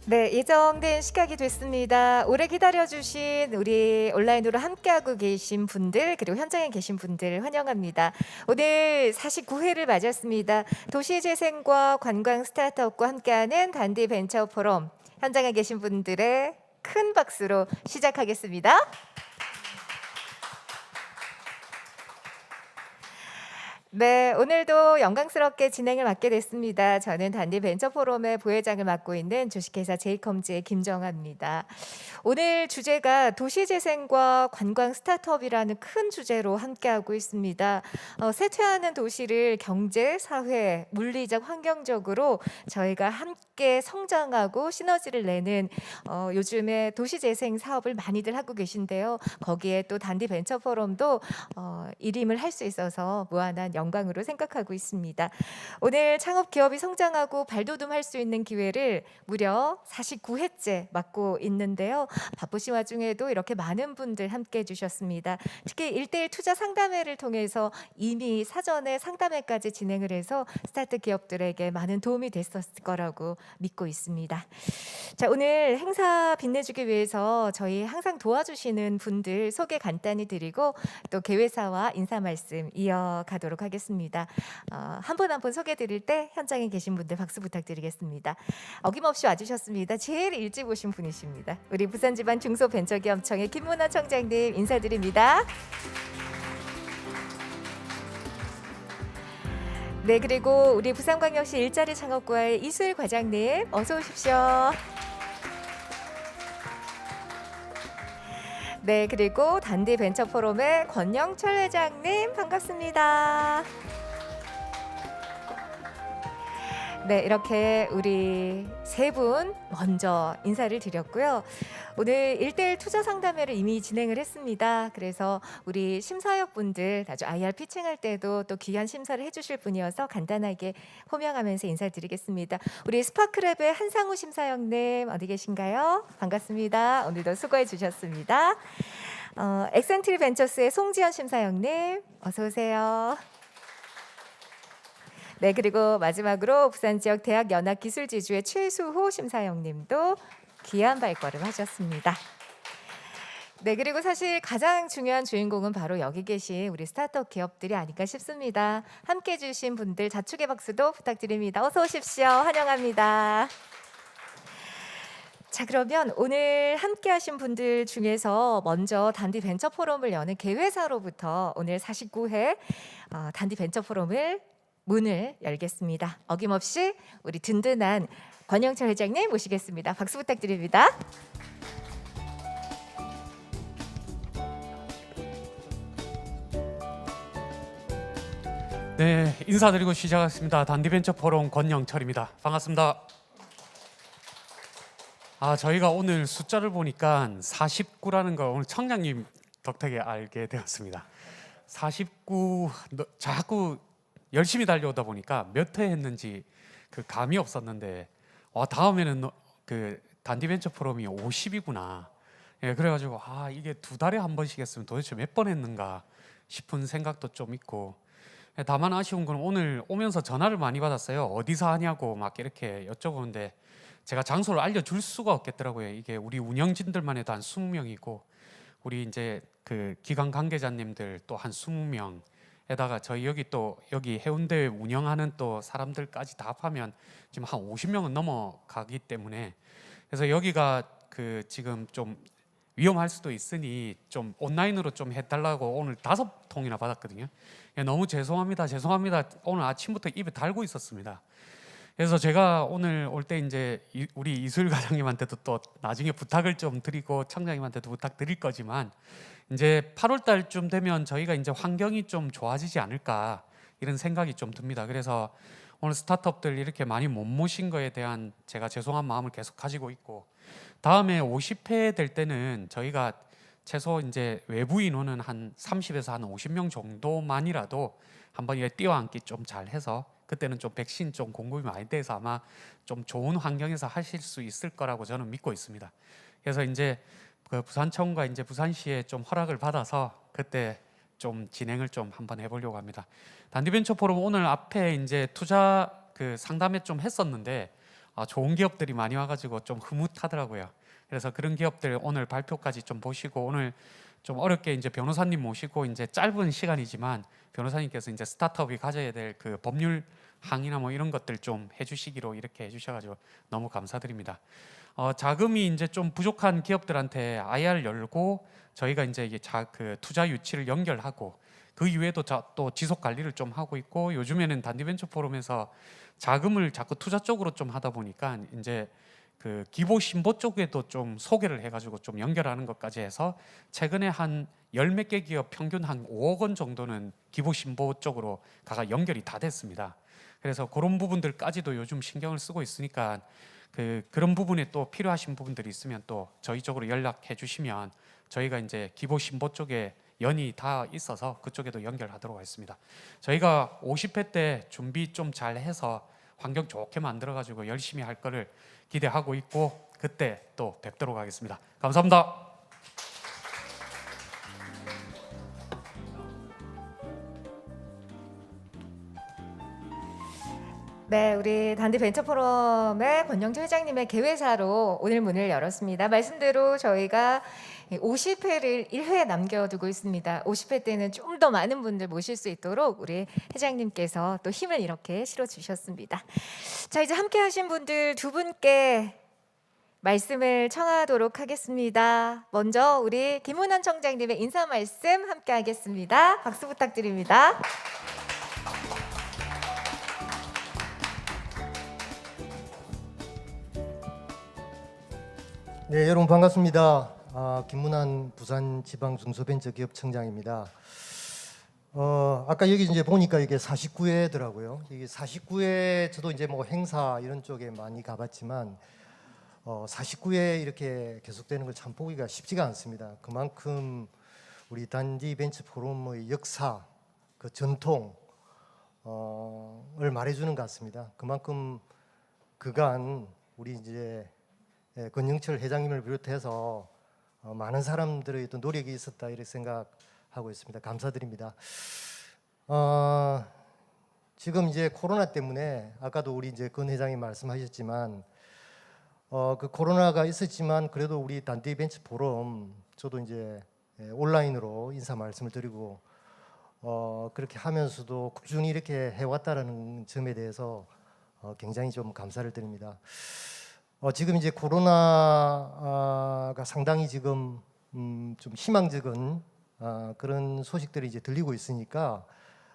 네, 예정된 시각이 됐습니다. 오래 기다려주신 우리 온라인으로 함께하고 계신 분들, 그리고 현장에 계신 분들 환영합니다. 오늘 49회를 맞았습니다. 도시재생과 관광 스타트업과 함께하는 단디 벤처 포럼, 현장에 계신 분들의 큰 박수로 시작하겠습니다. 네, 오늘도 영광스럽게 진행을 맡게 됐습니다. 저는 단디 벤처 포럼의 부회장을 맡고 있는 주식회사 제이컴즈의 김정아입니다. 오늘 주제가 도시재생과 관광 스타트업이라는 큰 주제로 함께하고 있습니다. 쇠퇴하는 도시를 경제, 사회, 물리적, 환경적으로 저희가 함께 성장하고 시너지를 내는 요즘에 도시재생 사업을 많이들 하고 계신데요. 거기에 또 단디 벤처 포럼도 일임을 할 수 있어서 무한한 영광으로 생각하고 있습니다. 오늘 창업 기업이 성장하고 발돋움할 수 있는 기회를 무려 49회째 맡고 있는데요. 바쁘신 와중에도 이렇게 많은 분들 함께 해주셨습니다. 특히 1:1 투자 상담회를 통해서 이미 사전에 상담회까지 진행을 해서 스타트 기업들에게 많은 도움이 됐었을 거라고 믿고 있습니다. 자, 오늘 행사 빛내주기 위해서 저희 항상 도와주시는 분들 소개 간단히 드리고 또 개회사와 인사 말씀 이어가도록 하겠습니다. 한 분 한 분 소개 드릴 때 현장에 계신 분들 박수 부탁드리겠습니다. 어김없이 와주셨습니다. 제일 일찍 오신 분이십니다. 우리 부산지방 중소벤처기업청의 김문화 청장님 인사드립니다. 네, 그리고 우리 부산광역시 일자리 창업과의 이수일 과장님 어서 오십시오. 네, 그리고 단디 벤처 포럼의 권영철 회장님 반갑습니다. 네, 이렇게 우리 세 분 먼저 인사를 드렸고요. 오늘 1:1 투자 상담회를 이미 진행을 했습니다. 그래서 우리 심사역분들 아주 IR 피칭할 때도 또 귀한 심사를 해주실 분이어서 간단하게 호명하면서 인사드리겠습니다. 우리 스파크랩의 한상우 심사역님 어디 계신가요? 반갑습니다. 오늘도 수고해 주셨습니다. 엑센트리 벤처스의 송지현 심사역님 어서 오세요. 네, 그리고 마지막으로 부산 지역 대학 연합 기술지주의 최수호 심사역님도 귀한 발걸음 하셨습니다. 네, 그리고 사실 가장 중요한 주인공은 바로 여기 계신 우리 스타트업 기업들이 아닐까 싶습니다. 함께 해주신 분들 자축의 박수도 부탁드립니다. 어서 오십시오. 환영합니다. 자, 그러면 오늘 함께 하신 분들 중에서 먼저 단디 벤처 포럼을 여는 개회사로부터 오늘 49회 단디 벤처 포럼을 문을 열겠습니다. 어김없이 우리 든든한 권영철 회장님 모시겠습니다. 박수 부탁드립니다. 네, 인사드리고 시작하겠습니다. 단디벤처 포럼 권영철입니다. 반갑습니다. 저희가 오늘 숫자를 보니까 49라는 걸 오늘 청장님 덕택에 알게 되었습니다. 49 자꾸 열심히 달려오다 보니까 몇 회 했는지 그 감이 없었는데 다음에는 그 단디벤처 포럼이 50이구나. 예, 그래가지고 이게 2달에 한 번씩 했으면 도대체 몇 번 했는가 싶은 생각도 좀 있고, 다만 아쉬운 건 오늘 오면서 전화를 많이 받았어요. 어디서 하냐고 막 이렇게 여쭤보는데 제가 장소를 알려줄 수가 없겠더라고요. 이게 우리 운영진들만 해도 한 20명이고 우리 이제 그 기관 관계자님들 또 한 20명 에다가 저희 여기 해운대 운영하는 또 사람들까지 다 합하면 지금 한 50명은 넘어가기 때문에, 그래서 여기가 그 지금 좀 위험할 수도 있으니 좀 온라인으로 좀 해달라고 오늘 5통이나 받았거든요. 너무 죄송합니다. 오늘 아침부터 입에 달고 있었습니다. 그래서 제가 오늘 올 때 이제 우리 이수일 과장님한테도 또 나중에 부탁을 좀 드리고 청장님한테도 부탁드릴 거지만, 이제 8월 달쯤 되면 저희가 이제 환경이 좀 좋아지지 않을까 이런 생각이 좀 듭니다. 그래서 오늘 스타트업들 이렇게 많이 못 모신 거에 대한 제가 죄송한 마음을 계속 가지고 있고, 다음에 50회 될 때는 저희가 최소 이제 외부 인원은 한 30에서 한 50명 정도만이라도 한번 이렇게 뛰어앉기 좀 잘해서, 그때는 좀 백신 좀 공급이 많이 돼서 아마 좀 좋은 환경에서 하실 수 있을 거라고 저는 믿고 있습니다. 그래서 이제 그 부산청과 이제 부산시에 좀 허락을 받아서 그때 좀 진행을 좀 한번 해보려고 합니다. 단디벤처 포럼 오늘 앞에 이제 투자 그 상담회 좀 했었는데 좋은 기업들이 많이 와가지고 좀 흐뭇하더라고요. 그래서 그런 기업들 오늘 발표까지 좀 보시고, 오늘 좀 어렵게 이제 변호사님 모시고 이제 짧은 시간이지만 변호사님께서 이제 스타트업이 가져야 될 그 법률 항의나 뭐 이런 것들 좀 해주시기로 이렇게 해주셔가지고 너무 감사드립니다. 자금이 이제 좀 부족한 기업들한테 IR 열고 저희가 이제 이게 그 투자 유치를 연결하고, 그 이외에도 또 지속 관리를 좀 하고 있고, 요즘에는 단디벤처 포럼에서 자금을 자꾸 투자 쪽으로 좀 하다 보니까 이제 그 기보 신보 쪽에도 좀 소개를 해가지고 좀 연결하는 것까지 해서 최근에 한 열 몇 개 기업 평균 한 5억 원 정도는 기보 신보 쪽으로 가가 연결이 다 됐습니다. 그래서 그런 부분들까지도 요즘 신경을 쓰고 있으니까 그런 부분에 또 필요하신 부분들이 있으면 또 저희 쪽으로 연락해 주시면 저희가 이제 기보 신보 쪽에 연이 다 있어서 그쪽에도 연결하도록 하겠습니다. 저희가 50회 때 준비 좀 잘 해서 환경 좋게 만들어 가지고 열심히 할 거를 기대하고 있고, 그때 또 뵙도록 하겠습니다. 감사합니다. 네, 우리 단디 벤처포럼의 권영주 회장님의 개회사로 오늘 문을 열었습니다. 말씀대로 저희가 50회를 1회 남겨두고 있습니다. 50회 때는 좀 더 많은 분들 모실 수 있도록 우리 회장님께서 또 힘을 이렇게 실어주셨습니다. 자, 이제 함께 하신 분들 두 분께 말씀을 청하도록 하겠습니다. 먼저 우리 김훈원 청장님의 인사 말씀 함께 하겠습니다. 박수 부탁드립니다. 네, 여러분 반갑습니다. 김문환 부산 지방 중소벤처기업청장입니다. 아까 여기 이제 보니까 이게 49회더라고요. 이게 49회 저도 이제 뭐 행사 이런 쪽에 많이 가봤지만 49회 이렇게 계속되는 걸 참 보기가 쉽지가 않습니다. 그만큼 우리 단디 벤처 포럼의 역사, 그 전통을 말해주는 것 같습니다. 그만큼 그간 우리 이제 권영철 회장님을 비롯해서 많은 사람들의 어떤 노력이 있었다 이렇게 생각하고 있습니다. 감사드립니다. 지금 이제 코로나 때문에 아까도 우리 이제 권 회장이 말씀하셨지만 그 코로나가 있었지만 그래도 우리 단디 벤처 포럼 저도 이제 온라인으로 인사 말씀을 드리고 그렇게 하면서도 꾸준히 이렇게 해왔다라는 점에 대해서 굉장히 좀 감사를 드립니다. 지금 이제 코로나가 상당히 지금 좀 희망적인 그런 소식들이 이제 들리고 있으니까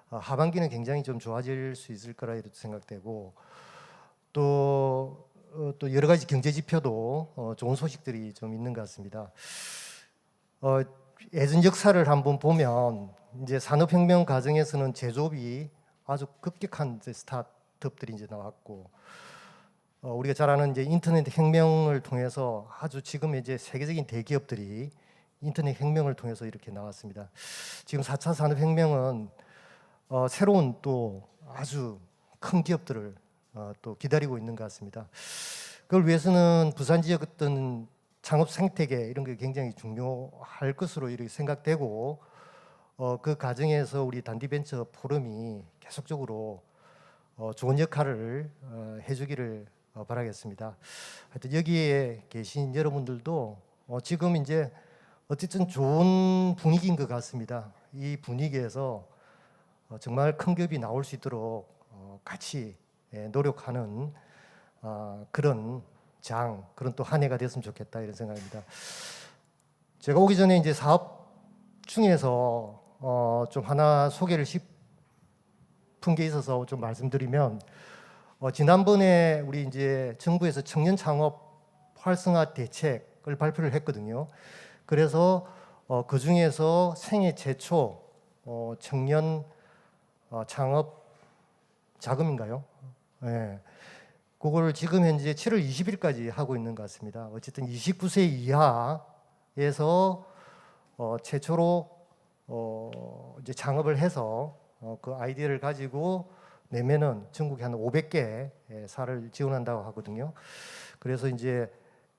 하반기는 굉장히 좀 좋아질 수 있을 거라 이렇게 생각되고, 또 여러 가지 경제 지표도 좋은 소식들이 좀 있는 것 같습니다. 예전 역사를 한번 보면 이제 산업혁명 과정에서는 제조업이 아주 급격한 이제 스타트업들이 이제 나왔고, 우리가 잘 아는 이제 인터넷 혁명을 통해서 아주 지금 이제 세계적인 대기업들이 인터넷 혁명을 통해서 이렇게 나왔습니다. 지금 4차 산업혁명은 새로운 또 아주 큰 기업들을 또 기다리고 있는 것 같습니다. 그걸 위해서는 부산 지역 어떤 창업 생태계 이런 게 굉장히 중요할 것으로 이렇게 생각되고, 그 과정에서 우리 단디벤처 포럼이 계속적으로 좋은 역할을 해주기를 바라겠습니다. 하여튼 여기에 계신 여러분들도 지금 이제 어쨌든 좋은 분위기인 것 같습니다. 이 분위기에서 정말 큰 기업이 나올 수 있도록 같이 노력하는 그런 그런 또 한 해가 됐으면 좋겠다 이런 생각입니다. 제가 오기 전에 이제 사업 중에서 좀 하나 소개를 싶은 게 있어서 좀 말씀드리면, 지난번에 우리 이제 정부에서 청년 창업 활성화 대책을 발표를 했거든요. 그래서 그 중에서 생애 최초 청년 창업 자금인가요? 네. 그걸 지금 현재 7월 20일까지 하고 있는 것 같습니다. 어쨌든 29세 이하에서 최초로 이제 창업을 해서 그 아이디어를 가지고 내면은 전국에 한 500개 사를 지원한다고 하거든요. 그래서 이제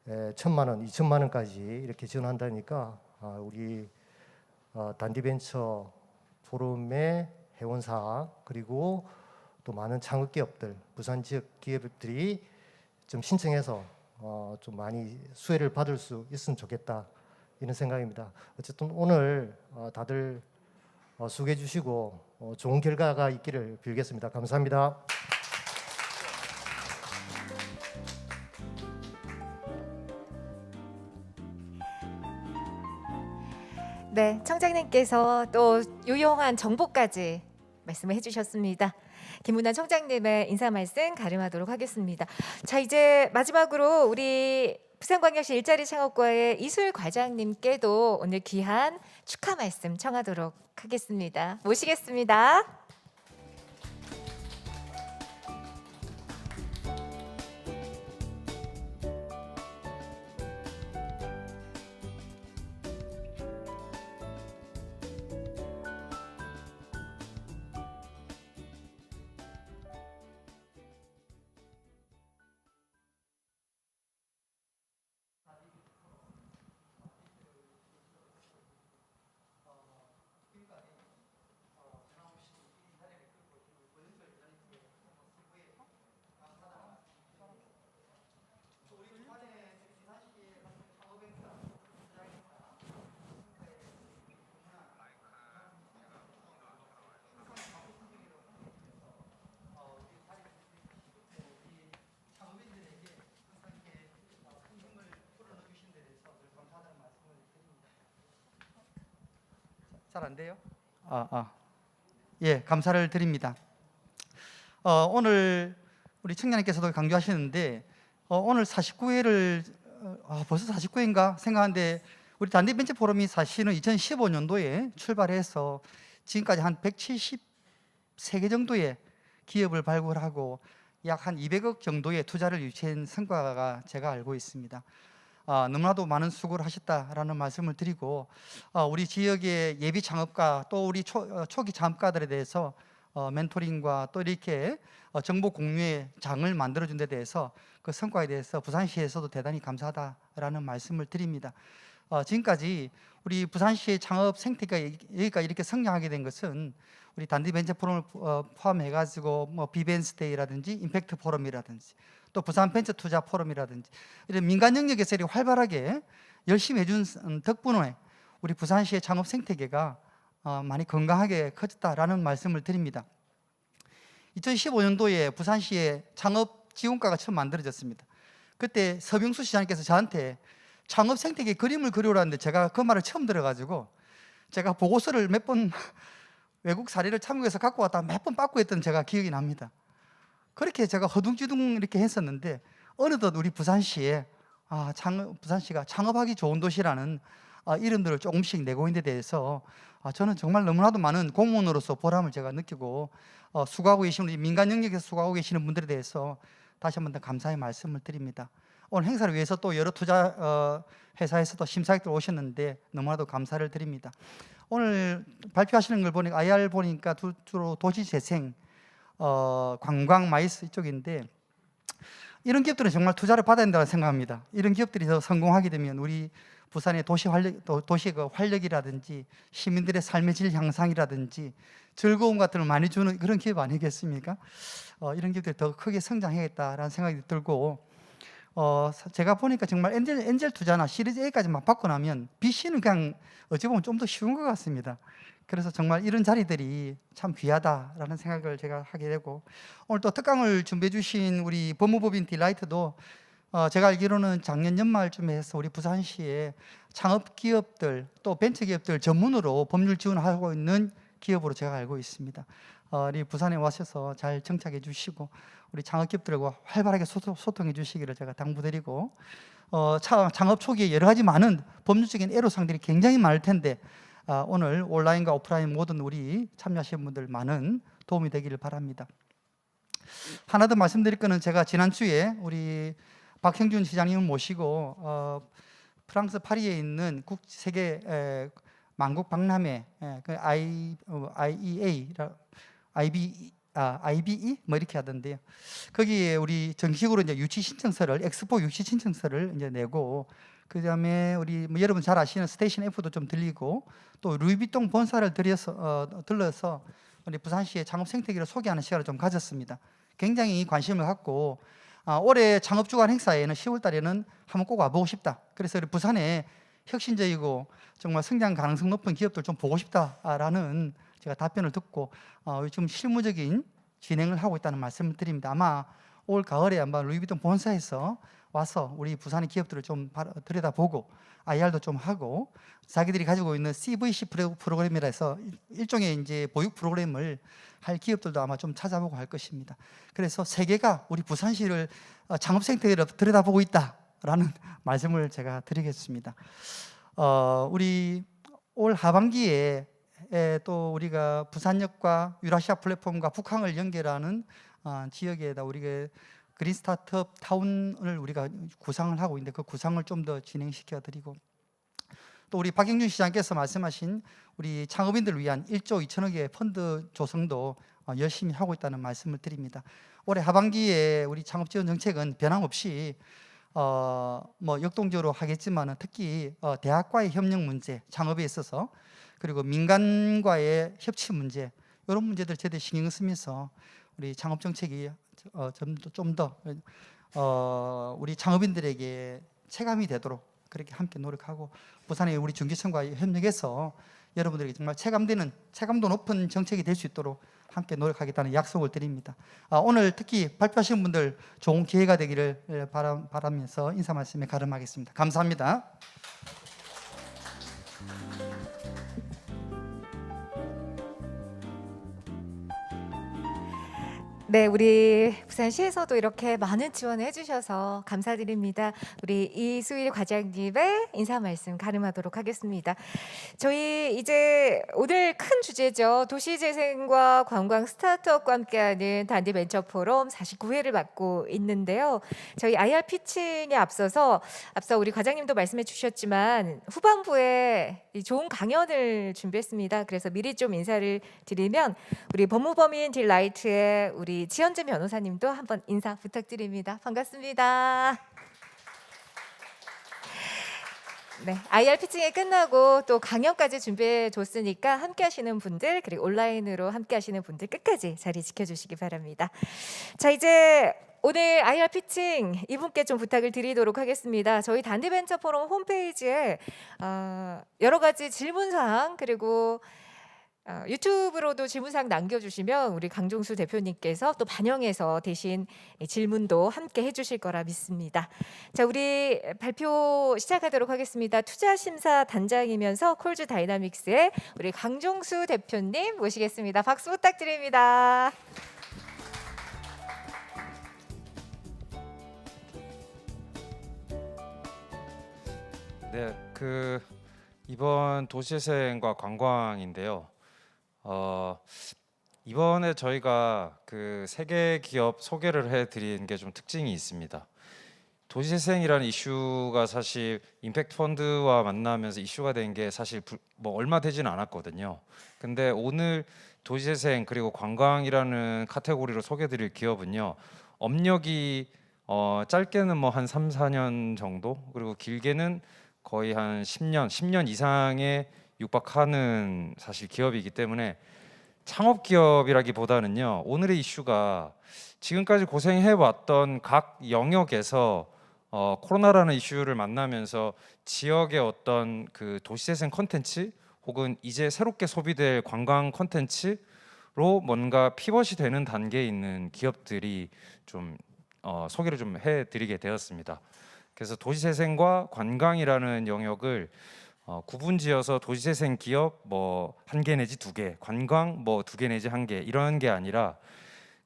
1,000만 원, 2,000만 원까지 이렇게 지원한다니까 우리 단디벤처 포럼의 회원사 그리고 또 많은 창업 기업들, 부산 지역 기업들이 좀 신청해서 좀 많이 수혜를 받을 수 있으면 좋겠다 이런 생각입니다. 어쨌든 오늘 다들 수고해 주시고 좋은 결과가 있기를 빌겠습니다. 감사합니다. 네, 청장님께서 또 유용한 정보까지 말씀을 해주셨습니다. 김문환 청장님의 인사 말씀 가름하도록 하겠습니다. 자, 이제 마지막으로 우리 부산광역시 일자리 창업과의 이술 과장님께도 오늘 귀한 축하 말씀 청하도록 하겠습니다. 모시겠습니다. 잘 안 돼요? 예, 감사를 드립니다. 오늘 우리 청년님께서도 강조하시는데 오늘 49회를 벌써 49회인가 생각하는데 우리 단대벤처 포럼이 사실은 2015년도에 출발해서 지금까지 한 173개 정도의 기업을 발굴하고 약 한 200억 정도의 투자를 유치한 성과가 제가 알고 있습니다. 너무나도 많은 수고를 하셨다라는 말씀을 드리고 우리 지역의 예비 창업가 또 우리 초기 창업가들에 대해서 멘토링과 또 이렇게 정보 공유의 장을 만들어준 데 대해서 그 성과에 대해서 부산시에서도 대단히 감사하다라는 말씀을 드립니다. 지금까지 우리 부산시의 창업 생태가 여기까지 이렇게 성장하게 된 것은 우리 단디 벤처 포럼을 포함해가지고 뭐 비벤스데이라든지 임팩트 포럼이라든지 또 부산 벤처 투자 포럼이라든지 이런 민간 영역에서 이렇게 활발하게 열심히 해준 덕분에 우리 부산시의 창업 생태계가 많이 건강하게 커졌다라는 말씀을 드립니다. 2015년도에 부산시에 창업 지원과가 처음 만들어졌습니다. 그때 서병수 시장님께서 저한테 창업 생태계 그림을 그려오라는데 제가 그 말을 처음 들어가지고 제가 보고서를 몇 번 외국 사례를 참고해서 갖고 왔다가 몇 번 빠꾸 했던 제가 기억이 납니다. 그렇게 제가 허둥지둥 이렇게 했었는데 어느덧 우리 부산시에 부산시가 창업하기 좋은 도시라는 이름들을 조금씩 내고 있는 데 대해서 저는 정말 너무나도 많은 공무원으로서 보람을 제가 느끼고 수고하고 계시는 우리 민간 영역에서 수고하고 계시는 분들에 대해서 다시 한 번 더 감사의 말씀을 드립니다. 오늘 행사를 위해서 또 여러 투자 회사에서도 심사위원들 오셨는데 너무나도 감사를 드립니다. 오늘 발표하시는 걸 보니까 IR 보니까 주로 도시재생, 관광, 마이스 이쪽인데 이런 기업들은 정말 투자를 받아야 된다고 생각합니다. 이런 기업들이 더 성공하게 되면 우리 부산의 도시 활력이라든지 시민들의 삶의 질 향상이라든지 즐거움 같은 걸 많이 주는 그런 기업 아니겠습니까? 이런 기업들이 더 크게 성장해야겠다라는 생각이 들고 제가 보니까 정말 엔젤 투자나 시리즈 A까지만 받고 나면 BC는 그냥 어찌 보면 좀 더 쉬운 것 같습니다. 그래서 정말 이런 자리들이 참 귀하다라는 생각을 제가 하게 되고 오늘 또 특강을 준비해 주신 우리 법무법인 딜라이트도 제가 알기로는 작년 연말쯤에 해서 우리 부산시에 창업기업들 또 벤처기업들 전문으로 법률 지원하고 있는 기업으로 제가 알고 있습니다. 우리 부산에 와셔서 잘 정착해 주시고 우리 창업기업들과 활발하게 소통해 주시기를 제가 당부드리고 창업 초기에 여러 가지 많은 법률적인 애로사항들이 굉장히 많을 텐데 오늘 온라인과 오프라인 모든 우리 참여하신 분들 많은 도움이 되기를 바랍니다. 하나 더 말씀드릴 거는 제가 지난주에 우리 박형준 시장님을 모시고 프랑스 파리에 있는 세계 만국 박람회 IBE 뭐 이렇게 하던데요. 거기에 우리 정식으로 이제 유치 신청서를 엑스포 유치 신청서를 이제 내고 그다음에 우리 여러분 잘 아시는 스테이션 F도 좀 들리고 또 루이비통 본사를 들러서 우리 부산시의 창업 생태계를 소개하는 시간을 좀 가졌습니다. 굉장히 관심을 갖고 올해 창업주간 행사에는 10월 달에는 한번 꼭 와보고 싶다. 그래서 우리 부산에 혁신적이고 정말 성장 가능성 높은 기업들 좀 보고 싶다라는 제가 답변을 듣고 지금 실무적인 진행을 하고 있다는 말씀을 드립니다. 아마 올 가을에 한번 루이비통 본사에서 와서 우리 부산의 기업들을 좀 들여다보고 IR도 좀 하고 자기들이 가지고 있는 CVC 프로그램이라 해서 일종의 이제 보육 프로그램을 할 기업들도 아마 좀 찾아보고 할 것입니다. 그래서 세계가 우리 부산시를 창업 생태계를 들여다보고 있다라는 말씀을 제가 드리겠습니다. 우리 올 하반기에 또 우리가 부산역과 유라시아 플랫폼과 북항을 연결하는 지역에다 우리가 그린 스타트업 타운을 우리가 구상을 하고 있는데 그 구상을 좀 더 진행시켜 드리고 또 우리 박영준 시장께서 말씀하신 우리 창업인들을 위한 1조 2천억의 펀드 조성도 열심히 하고 있다는 말씀을 드립니다. 올해 하반기에 우리 창업 지원 정책은 변함없이 뭐 역동적으로 하겠지만 특히 대학과의 협력 문제, 창업에 있어서 그리고 민간과의 협치 문제 이런 문제들 제대로 신경 쓰면서 우리 창업 정책이 좀 더 우리 창업인들에게 체감이 되도록 그렇게 함께 노력하고 부산의 우리 중기청과 협력해서 여러분들에게 정말 체감도 높은 정책이 될 수 있도록 함께 노력하겠다는 약속을 드립니다. 오늘 특히 발표하신 분들 좋은 기회가 되기를 바라면서 인사 말씀에 가름하겠습니다. 감사합니다. 네, 우리 부산시에서도 이렇게 많은 지원을 해주셔서 감사드립니다. 우리 이수일 과장님의 인사 말씀 가름하도록 하겠습니다. 저희 이제 오늘 큰 주제죠. 도시재생과 관광 스타트업과 함께하는 단디 벤처 포럼 49회를 맡고 있는데요. 저희 IR 피칭에 앞서 우리 과장님도 말씀해 주셨지만 후반부에 이 좋은 강연을 준비했습니다. 그래서 미리 좀 인사를 드리면 우리 법무법인 딜라이트의 우리 지현진 변호사님도 한번 인사 부탁드립니다. 반갑습니다. 네, IR 피칭이 끝나고 또 강연까지 준비해 줬으니까 함께 하시는 분들 그리고 온라인으로 함께 하시는 분들 끝까지 자리 지켜주시기 바랍니다. 자, 이제 오늘 IR 피칭 이분께 좀 부탁을 드리도록 하겠습니다. 저희 단디벤처 포럼 홈페이지에 여러 가지 질문사항 그리고 유튜브로도 질문사항 남겨주시면 우리 강종수 대표님께서 또 반영해서 대신 질문도 함께 해주실 거라 믿습니다. 자, 우리 발표 시작하도록 하겠습니다. 투자심사 단장이면서 콜즈 다이나믹스의 우리 강종수 대표님 모시겠습니다. 박수 부탁드립니다. 네, 이번 도시재생과 관광인데요. 이번에 저희가 세 개 기업 소개를 해드린 게 좀 특징이 있습니다. 도시재생이라는 이슈가 사실 임팩트 펀드와 만나면서 이슈가 된 게 사실 뭐 얼마 되지는 않았거든요. 근데 오늘 도시재생 그리고 관광이라는 카테고리로 소개드릴 기업은요. 업력이 짧게는 뭐 한 3, 4년 정도 그리고 길게는 거의 한 10년 이상에 육박하는 사실 기업이기 때문에 창업 기업이라기보다는요. 오늘의 이슈가 지금까지 고생해왔던 각 영역에서 코로나라는 이슈를 만나면서 지역의 어떤 그 도시재생 콘텐츠 혹은 이제 새롭게 소비될 관광 콘텐츠로 뭔가 피벗이 되는 단계에 있는 기업들이 좀 소개를 좀 해드리게 되었습니다. 그래서 도시재생과 관광이라는 영역을 구분지어서 도시재생 기업 뭐 1개 내지 2개, 관광 뭐 2개 내지 1개 이런 게 아니라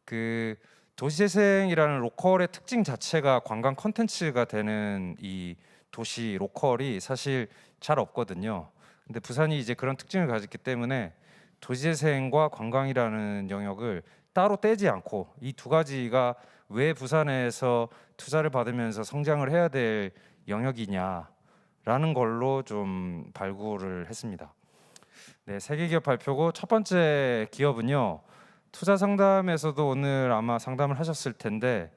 그 도시재생이라는 로컬의 특징 자체가 관광 콘텐츠가 되는 이 도시 로컬이 사실 잘 없거든요. 근데 부산이 이제 그런 특징을 가졌기 때문에 도시재생과 관광이라는 영역을 따로 떼지 않고 이 두 가지가 왜 부산에서 투자를 받으면서 성장을 해야 될 영역이냐라는 걸로 좀 발굴을 했습니다. 네, 세 개 기업 발표고 첫 번째 기업은요. 투자 상담에서도 오늘 아마 상담을 하셨을 텐데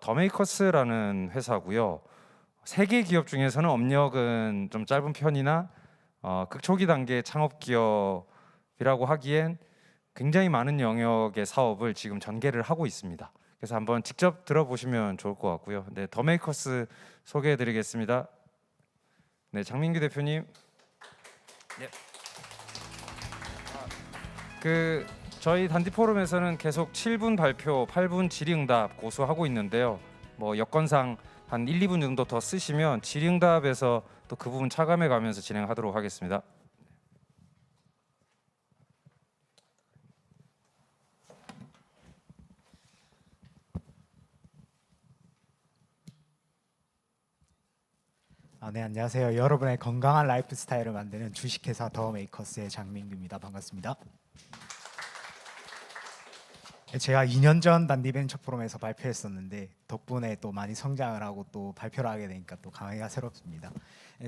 더메이커스라는 회사고요. 세 개 기업 중에서는 업력은 좀 짧은 편이나 극초기 단계 창업 기업이라고 하기엔 굉장히 많은 영역의 사업을 지금 전개를 하고 있습니다. 그래서 한번 직접 들어보시면 좋을 것 같고요. 네, 더 메이커스 소개해드리겠습니다. 네, 장민규 대표님. 네. 저희 단디 포럼에서는 계속 7분 발표, 8분 질의응답 고수하고 있는데요. 뭐 여건상 한 1, 2분 정도 더 쓰시면 질의응답에서 또 그 부분 차감해 가면서 진행하도록 하겠습니다. 네, 안녕하세요. 여러분의 건강한 라이프 스타일을 만드는 주식회사 더 메이커스의 장민규입니다. 반갑습니다. 제가 2년 전 단디벤처 포럼에서 발표했었는데 덕분에 또 많이 성장을 하고 또 발표를 하게 되니까 또 감회가 새롭습니다.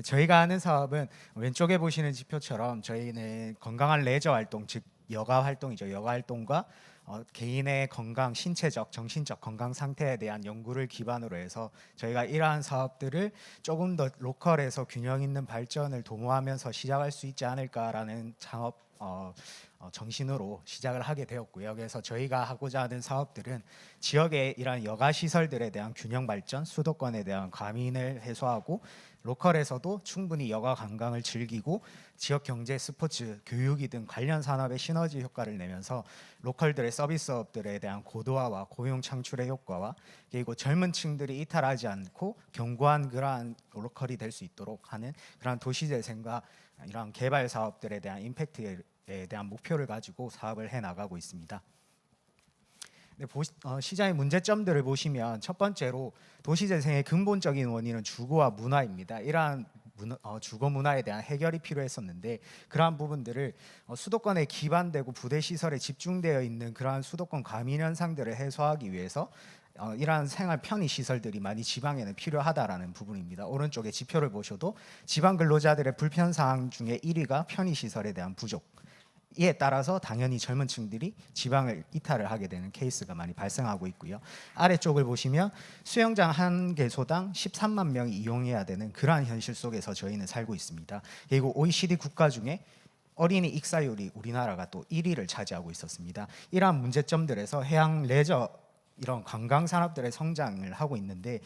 저희가 하는 사업은 왼쪽에 보시는 지표처럼 저희는 건강한 레저 활동, 즉 여가 활동이죠. 여가 활동과 개인의 건강, 신체적, 정신적 건강 상태에 대한 연구를 기반으로 해서 저희가 이러한 사업들을 조금 더 로컬에서 균형 있는 발전을 도모하면서 시작할 수 있지 않을까라는 창업 정신으로 시작을 하게 되었고요. 그래서 저희가 하고자 하는 사업들은 지역의 이러한 여가 시설들에 대한 균형 발전, 수도권에 대한 과민을 해소하고 로컬에서도 충분히 여가 관광을 즐기고 지역 경제, 스포츠, 교육이 등 관련 산업의 시너지 효과를 내면서 로컬들의 서비스업들에 대한 고도화와 고용 창출의 효과와 그리고 젊은 층들이 이탈하지 않고 견고한 그러한 로컬이 될 수 있도록 하는 그러한 도시재생과 이러한 개발 사업들에 대한 임팩트에 대한 목표를 가지고 사업을 해 나가고 있습니다. 시장의 문제점들을 보시면 첫 번째로 도시재생의 근본적인 원인은 주거와 문화입니다. 이러한 주거 문화에 대한 해결이 필요했었는데 그러한 부분들을 수도권에 기반되고 부대 시설에 집중되어 있는 그러한 수도권 과민 현상들을 해소하기 위해서 이러한 생활 편의 시설들이 많이 지방에는 필요하다라는 부분입니다. 오른쪽에 지표를 보셔도 지방 근로자들의 불편 사항 중에 1위가 편의 시설에 대한 부족. 이에 따라서 당연히 젊은 층들이 지방을 이탈을 하게 되는 케이스가 많이 발생하고 있고요. 아래쪽을 보시면 수영장 한 개소당 13만 명이 이용해야 되는 그러한 현실 속에서 저희는 살고 있습니다. 그리고 OECD 국가 중에 어린이 익사율이 우리나라가 또 1위를 차지하고 있었습니다. 이러한 문제점들에서 해양 레저 이런 관광 산업들의 성장을 하고 있는데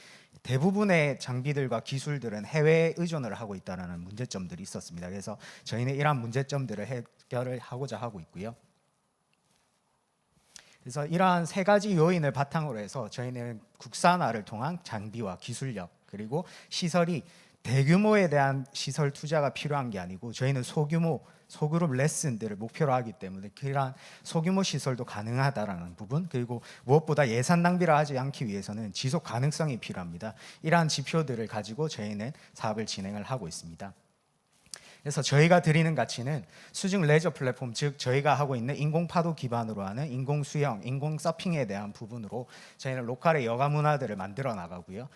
대부분의 장비들과 기술들은 해외 의존을 하고 있다는 문제점들이 있었습니다. 그래서 저희는 이러한 문제점들을 해결을 하고자 하고 있고요. 그래서 이러한 세 가지 요인을 바탕으로 해서 저희는 국산화를 통한 장비와 기술력 그리고 시설이 대규모에 대한 시설 투자가 필요한 게 아니고 저희는 소그룹 레슨들을 목표로 하기 때문에 그러한 소규모 시설도 가능하다라는 부분 그리고 무엇보다 예산 낭비를 하지 않기 위해서는 지속 가능성이 필요합니다. 이러한 지표들을 가지고 저희는 사업을 진행을 하고 있습니다. 그래서 저희가 드리는 가치는 수중 레저 플랫폼 즉 저희가 하고 있는 인공 파도 기반으로 하는 인공 수영, 인공 서핑에 대한 부분으로 저희는 로컬의 여가 문화들을 만들어 나가고요.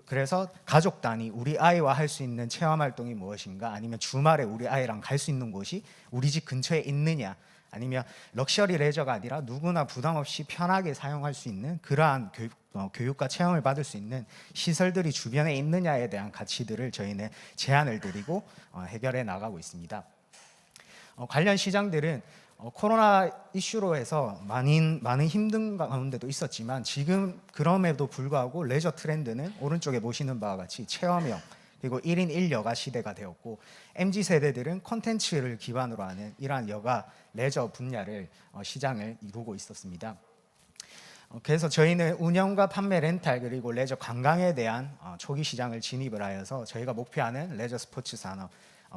그래서 가족 단위 우리 아이와 할 수 있는 체험 활동이 무엇인가 아니면 주말에 우리 아이랑 갈 수 있는 곳이 우리 집 근처에 있느냐 아니면 럭셔리 레저가 아니라 누구나 부담 없이 편하게 사용할 수 있는 그러한 교육과 체험을 받을 수 있는 시설들이 주변에 있느냐에 대한 가치들을 저희는 제안을 드리고 해결해 나가고 있습니다. 관련 시장들은 코로나 이슈로 해서 많은 힘든 가운데도 있었지만 지금 그럼에도 불구하고 레저 트렌드는 오른쪽에 보시는 바와 같이 체험형 그리고 1인 1여가 시대가 되었고 MZ세대들은 콘텐츠를 기반으로 하는 이러한 여가 레저 분야를 시장을 이루고 있었습니다. 그래서 저희는 운영과 판매 렌탈 그리고 레저 관광에 대한 초기 시장을 진입을 하여서 저희가 목표하는 레저 스포츠 산업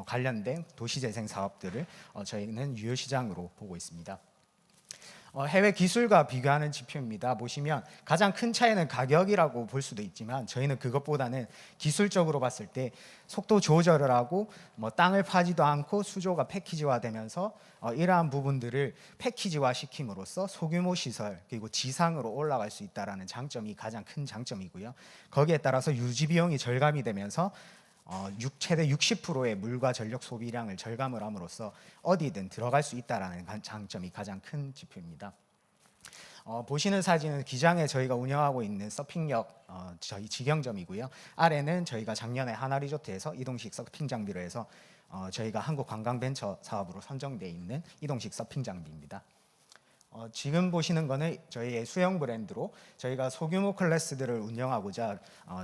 관련된 도시재생 사업들을 저희는 유효 시장으로 보고 있습니다. 해외 기술과 비교하는 지표입니다. 보시면 가장 큰 차이는 가격이라고 볼 수도 있지만 저희는 그것보다는 기술적으로 봤을 때 속도 조절을 하고 땅을 파지도 않고 수조가 패키지화되면서 이러한 부분들을 패키지화 시킴으로써 소규모 시설 그리고 지상으로 올라갈 수 있다는 장점이 가장 큰 장점이고요. 거기에 따라서 유지 비용이 절감이 되면서 최대 60%의 물과 전력 소비량을 절감을 함으로써 어디든 들어갈 수 있다는 장점이 가장 큰 지표입니다. 보시는 사진은 기장에 저희가 운영하고 있는 서핑역 저희 직영점이고요. 아래는 저희가 작년에 하나리조트에서 이동식 서핑 장비로 해서 저희가 한국관광벤처 사업으로 선정되어 있는 이동식 서핑 장비입니다. 지금 보시는 거는 저희의 수영 브랜드로 저희가 소규모 클래스들을 운영하고자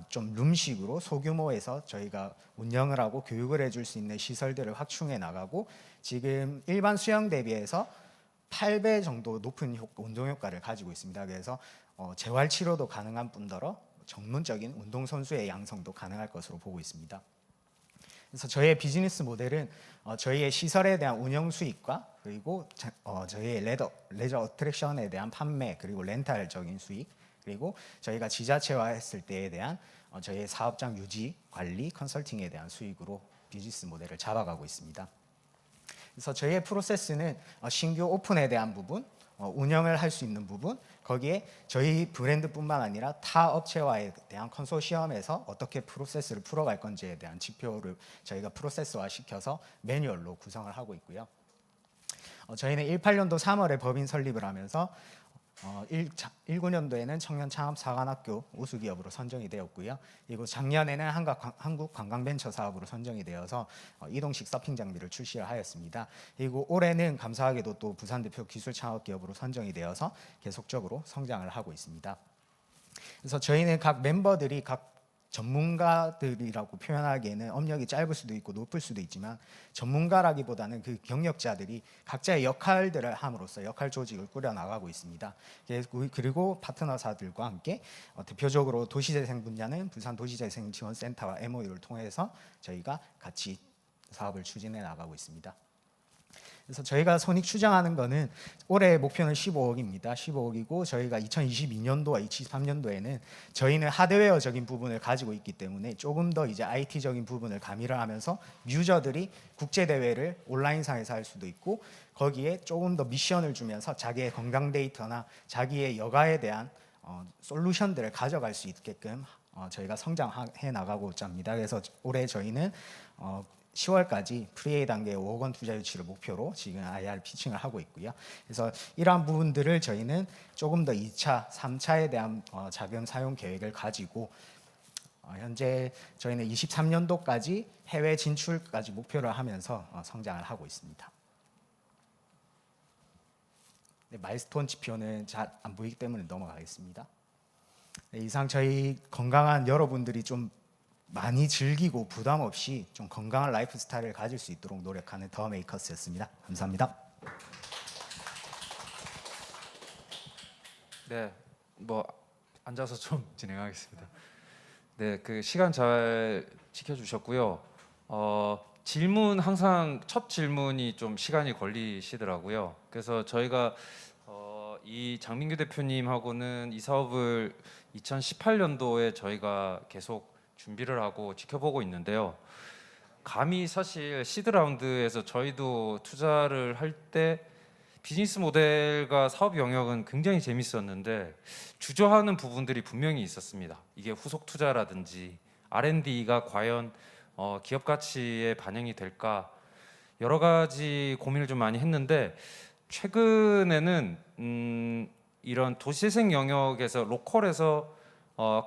좀 룸식으로 소규모에서 저희가 운영을 하고 교육을 해줄 수 있는 시설들을 확충해 나가고 지금 일반 수영 대비해서 8배 정도 높은 운동 효과를 가지고 있습니다. 그래서 재활 치료도 가능한 뿐더러 전문적인 운동 선수의 양성도 가능할 것으로 보고 있습니다. 그래서 저희의 비즈니스 모델은 저희의 시설에 대한 운영 수익과 그리고 저희의 레저 어트랙션에 대한 판매 그리고 렌탈적인 수익 그리고 저희가 지자체화했을 때에 대한 저희의 사업장 유지, 관리, 컨설팅에 대한 수익으로 비즈니스 모델을 잡아가고 있습니다. 그래서 저희의 프로세스는 신규 오픈에 대한 부분, 운영을 할 수 있는 부분, 거기에 저희 브랜드뿐만 아니라 타 업체와에 대한 컨소시엄에서 어떻게 프로세스를 풀어갈 건지에 대한 지표를 저희가 프로세스화 시켜서 매뉴얼로 구성을 하고 있고요. 저희는 18년도 3월에 법인 설립을 하면서 19년도에는 청년 창업 사관학교 우수기업으로 선정이 되었고요. 그리고 작년에는 한국관광벤처 사업으로 선정이 되어서 이동식 서핑 장비를 출시를 하였습니다. 그리고 올해는 감사하게도 또 부산 대표 기술 창업 기업으로 선정이 되어서 계속적으로 성장을 하고 있습니다. 그래서 저희는 각 멤버들이 각 전문가들이라고 표현하기에는 업력이 짧을 수도 있고 높을 수도 있지만 전문가라기보다는 그 경력자들이 각자의 역할들을 함으로써 역할 조직을 꾸려나가고 있습니다. 그리고 파트너사들과 함께 대표적으로 도시재생 분야는 부산 도시재생지원센터와 MOU를 통해서 저희가 같이 사업을 추진해 나가고 있습니다. 그래서 저희가 손익 추정하는 거는 올해 목표는 15억입니다. 15억이고 저희가 2022년도와 2023년도에는 저희는 하드웨어적인 부분을 가지고 있기 때문에 조금 더 이제 IT적인 부분을 가미를 하면서 유저들이 국제 대회를 온라인상에서 할 수도 있고 거기에 조금 더 미션을 주면서 자기의 건강 데이터나 자기의 여가에 대한 솔루션들을 가져갈 수 있게끔 저희가 성장해 나가고자 합니다. 그래서 올해 저희는 10월까지 프리A 단계의 5억 원 투자 유치를 목표로 지금 IR 피칭을 하고 있고요. 그래서 이러한 부분들을 저희는 조금 더 2차, 3차에 대한 자금 사용 계획을 가지고 현재 저희는 23년도까지 해외 진출까지 목표를 하면서 성장을 하고 있습니다. 네, 마일스톤 지표는 잘 안 보이기 때문에 넘어가겠습니다. 네, 이상 저희 건강한 여러분들이 좀 많이 즐기고 부담 없이 좀 건강한 라이프 스타일을 가질 수 있도록 노력하는 더 메이커스였습니다. 감사합니다. 네, 뭐 앉아서 좀 진행하겠습니다. 네, 그 시간 잘 지켜주셨고요. 질문 항상 첫 질문이 좀 시간이 걸리시더라고요. 그래서 저희가 이 장민규 대표님하고는 이 사업을 2018년도에 저희가 계속 준비를 하고 지켜보고 있는데요. 감히 사실 시드 라운드에서 저희도 투자를 할 때 비즈니스 모델과 사업 영역은 굉장히 재밌었는데 주저하는 부분들이 분명히 있었습니다. 이게 후속 투자라든지 R&D가 과연 기업 가치에 반영이 될까 여러 가지 고민을 좀 많이 했는데 최근에는 이런 도시재생 영역에서 로컬에서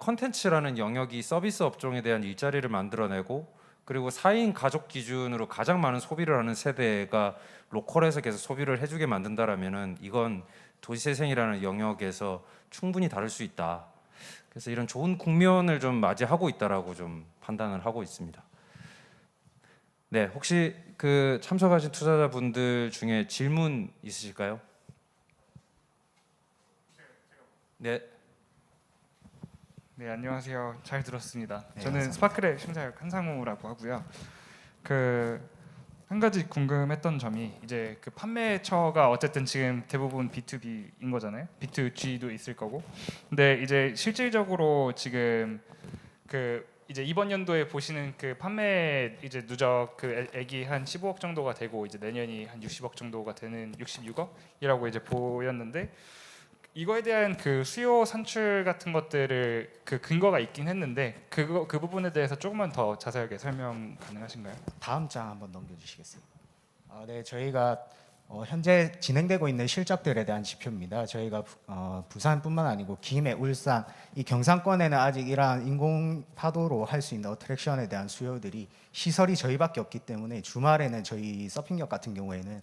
컨텐츠라는 영역이 서비스 업종에 대한 일자리를 만들어내고 그리고 4인 가족 기준으로 가장 많은 소비를 하는 세대가 로컬에서 계속 소비를 해주게 만든다라면은 이건 도시재생이라는 영역에서 충분히 다룰 수 있다. 그래서 이런 좋은 국면을 좀 맞이하고 있다라고 좀 판단을 하고 있습니다. 네, 혹시 그 참석하신 투자자분들 중에 질문 있으실까요? 네. 네, 안녕하세요. 잘 들었습니다. 네, 저는 감사합니다. 스파클의 심사역 한상우라고 하고요. 한 가지 궁금했던 점이 이제 그 판매처가 어쨌든 지금 대부분 B2B인 거잖아요. B2G도 있을 거고. 근데 이제 실질적으로 지금 이제 이번 연도에 보시는 그 판매 이제 누적 액이 한 15억 정도가 되고 이제 내년이 한 60억 정도가 되는 66억이라고 이제 보였는데 이거에 대한 그 수요 산출 같은 것들을 그 근거가 있긴 했는데 그 부분에 대해서 조금만 더 자세하게 설명 가능하신가요? 다음 장 한번 넘겨주시겠어요? 네, 저희가 현재 진행되고 있는 실적들에 대한 지표입니다. 저희가 부산뿐만 아니고 김해, 울산, 이 경상권에는 아직 이러한 인공 파도로 할 수 있는 어트랙션에 대한 수요들이 시설이 저희밖에 없기 때문에 주말에는 저희 서핑역 같은 경우에는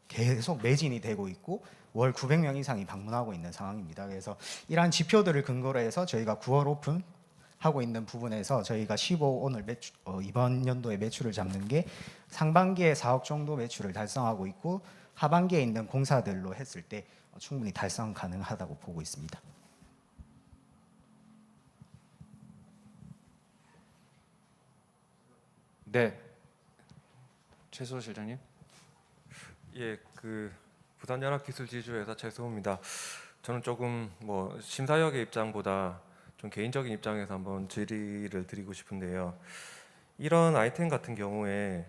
계속 매진이 되고 있고 월 900명 이상이 방문하고 있는 상황입니다. 그래서 이러한 지표들을 근거로 해서 저희가 9월 오픈 하고 있는 부분에서 저희가 15 오늘 이번 연도의 매출을 잡는 게 상반기에 4억 정도 매출을 달성하고 있고 하반기에 있는 공사들로 했을 때 충분히 달성 가능하다고 보고 있습니다. 네, 최소 실장님. 예, 그 부산연합기술지주회사 최수호입니다. 저는 조금 뭐 심사역의 입장보다 좀 개인적인 입장에서 한번 질의를 드리고 싶은데요. 이런 아이템 같은 경우에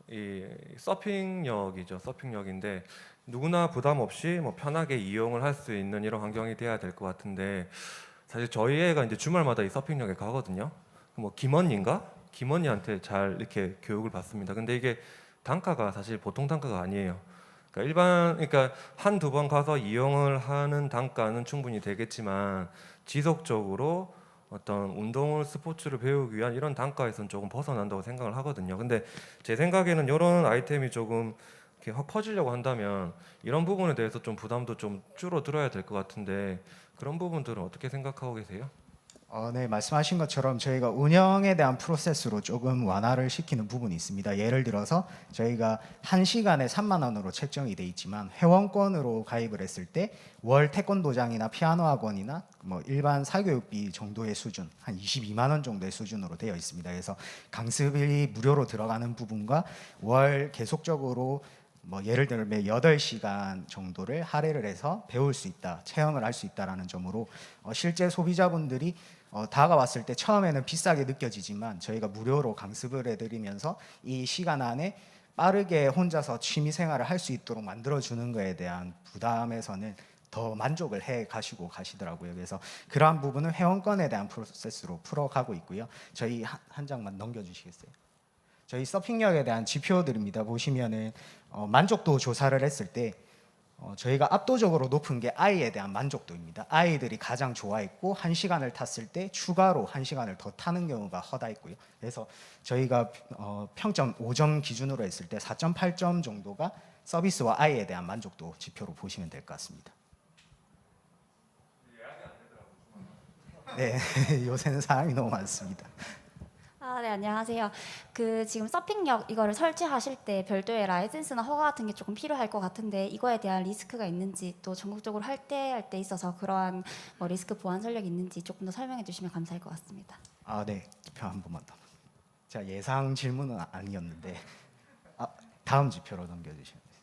이 서핑역이죠. 서핑역인데 누구나 부담 없이 뭐 편하게 이용을 할 수 있는 이런 환경이 돼야 될 것 같은데 사실 저희 애가 이제 주말마다 이 서핑역에 가거든요. 뭐 김언니한테 잘 이렇게 교육을 받습니다. 근데 이게 단가가 사실 보통 단가가 아니에요. 그러니까 한두 번 가서 이용을 하는 단가는 충분히 되겠지만 지속적으로 어떤 운동을 스포츠를 배우기 위한 이런 단가에서는 조금 벗어난다고 생각을 하거든요. 근데 제 생각에는 이런 아이템이 조금 이렇게 확 퍼지려고 한다면 이런 부분에 대해서 좀 부담도 좀 줄어들어야 될 것 같은데 그런 부분들은 어떻게 생각하고 계세요? 네, 말씀하신 것처럼 저희가 운영에 대한 프로세스로 조금 완화를 시키는 부분이 있습니다. 예를 들어서 저희가 1시간에 3만 원으로 책정이 돼 있지만 회원권으로 가입을 했을 때 월 태권도장이나 피아노 학원이나 뭐 일반 사교육비 정도의 수준, 한 22만 원 정도의 수준으로 되어 있습니다. 그래서 강습이 무료로 들어가는 부분과 월 계속적으로 뭐 예를 들면 8시간 정도를 할애를 해서 배울 수 있다, 체험을 할 수 있다라는 점으로 실제 소비자분들이 다가왔을 때 처음에는 비싸게 느껴지지만 저희가 무료로 강습을 해드리면서 이 시간 안에 빠르게 혼자서 취미 생활을 할 수 있도록 만들어주는 거에 대한 부담에서는 더 만족을 해 가시고 가시더라고요. 그래서 그러한 부분은 회원권에 대한 프로세스로 풀어가고 있고요. 저희 한 장만 넘겨주시겠어요? 저희 서핑역에 대한 지표들입니다. 보시면은 만족도 조사를 했을 때 저희가 압도적으로 높은 게 아이에 대한 만족도입니다. 아이들이 가장 좋아했고 1시간을 탔을 때 추가로 1시간을 더 타는 경우가 허다했고요. 그래서 저희가 평점 5점 기준으로 했을 때 4.8점 정도가 서비스와 아이에 대한 만족도 지표로 보시면 될 것 같습니다. 네, 요새는 사람이 너무 많습니다. 네, 안녕하세요. 지금 서핑역 이거를 설치하실 때 별도의 라이센스나 허가 같은 게 조금 필요할 것 같은데 이거에 대한 리스크가 있는지 또 전국적으로 할 때 있어서 그러한 뭐 리스크 보완 전략이 있는지 조금 더 설명해 주시면 감사할 것 같습니다. 네, 지표 한 번만 더. 제가 예상 질문은 아니었는데 다음 지표로 넘겨주시면 돼요.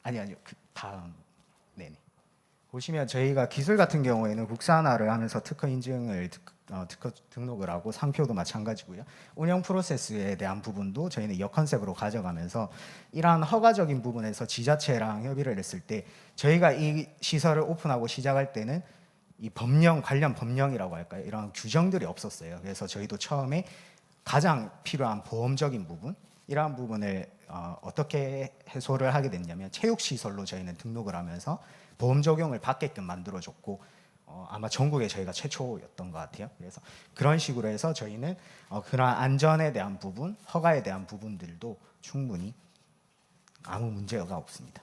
아니요, 그 다음. 네네. 보시면 저희가 기술 같은 경우에는 국산화를 하면서 특허 인증을 특허 등록을 하고 상표도 마찬가지고요. 운영 프로세스에 대한 부분도 저희는 역 컨셉으로 가져가면서 이러한 허가적인 부분에서 지자체랑 협의를 했을 때 저희가 이 시설을 오픈하고 시작할 때는 이 관련 법령이라고 할까요? 이런 규정들이 없었어요. 그래서 저희도 처음에 가장 필요한 보험적인 부분 이러한 부분을 어떻게 해소를 하게 됐냐면 체육시설로 저희는 등록을 하면서 보험 적용을 받게끔 만들어줬고 아마 전국에 저희가 최초였던 것 같아요. 그래서 그런 식으로 해서 저희는 그런 안전에 대한 부분, 허가에 대한 부분들도 충분히 아무 문제가 없습니다.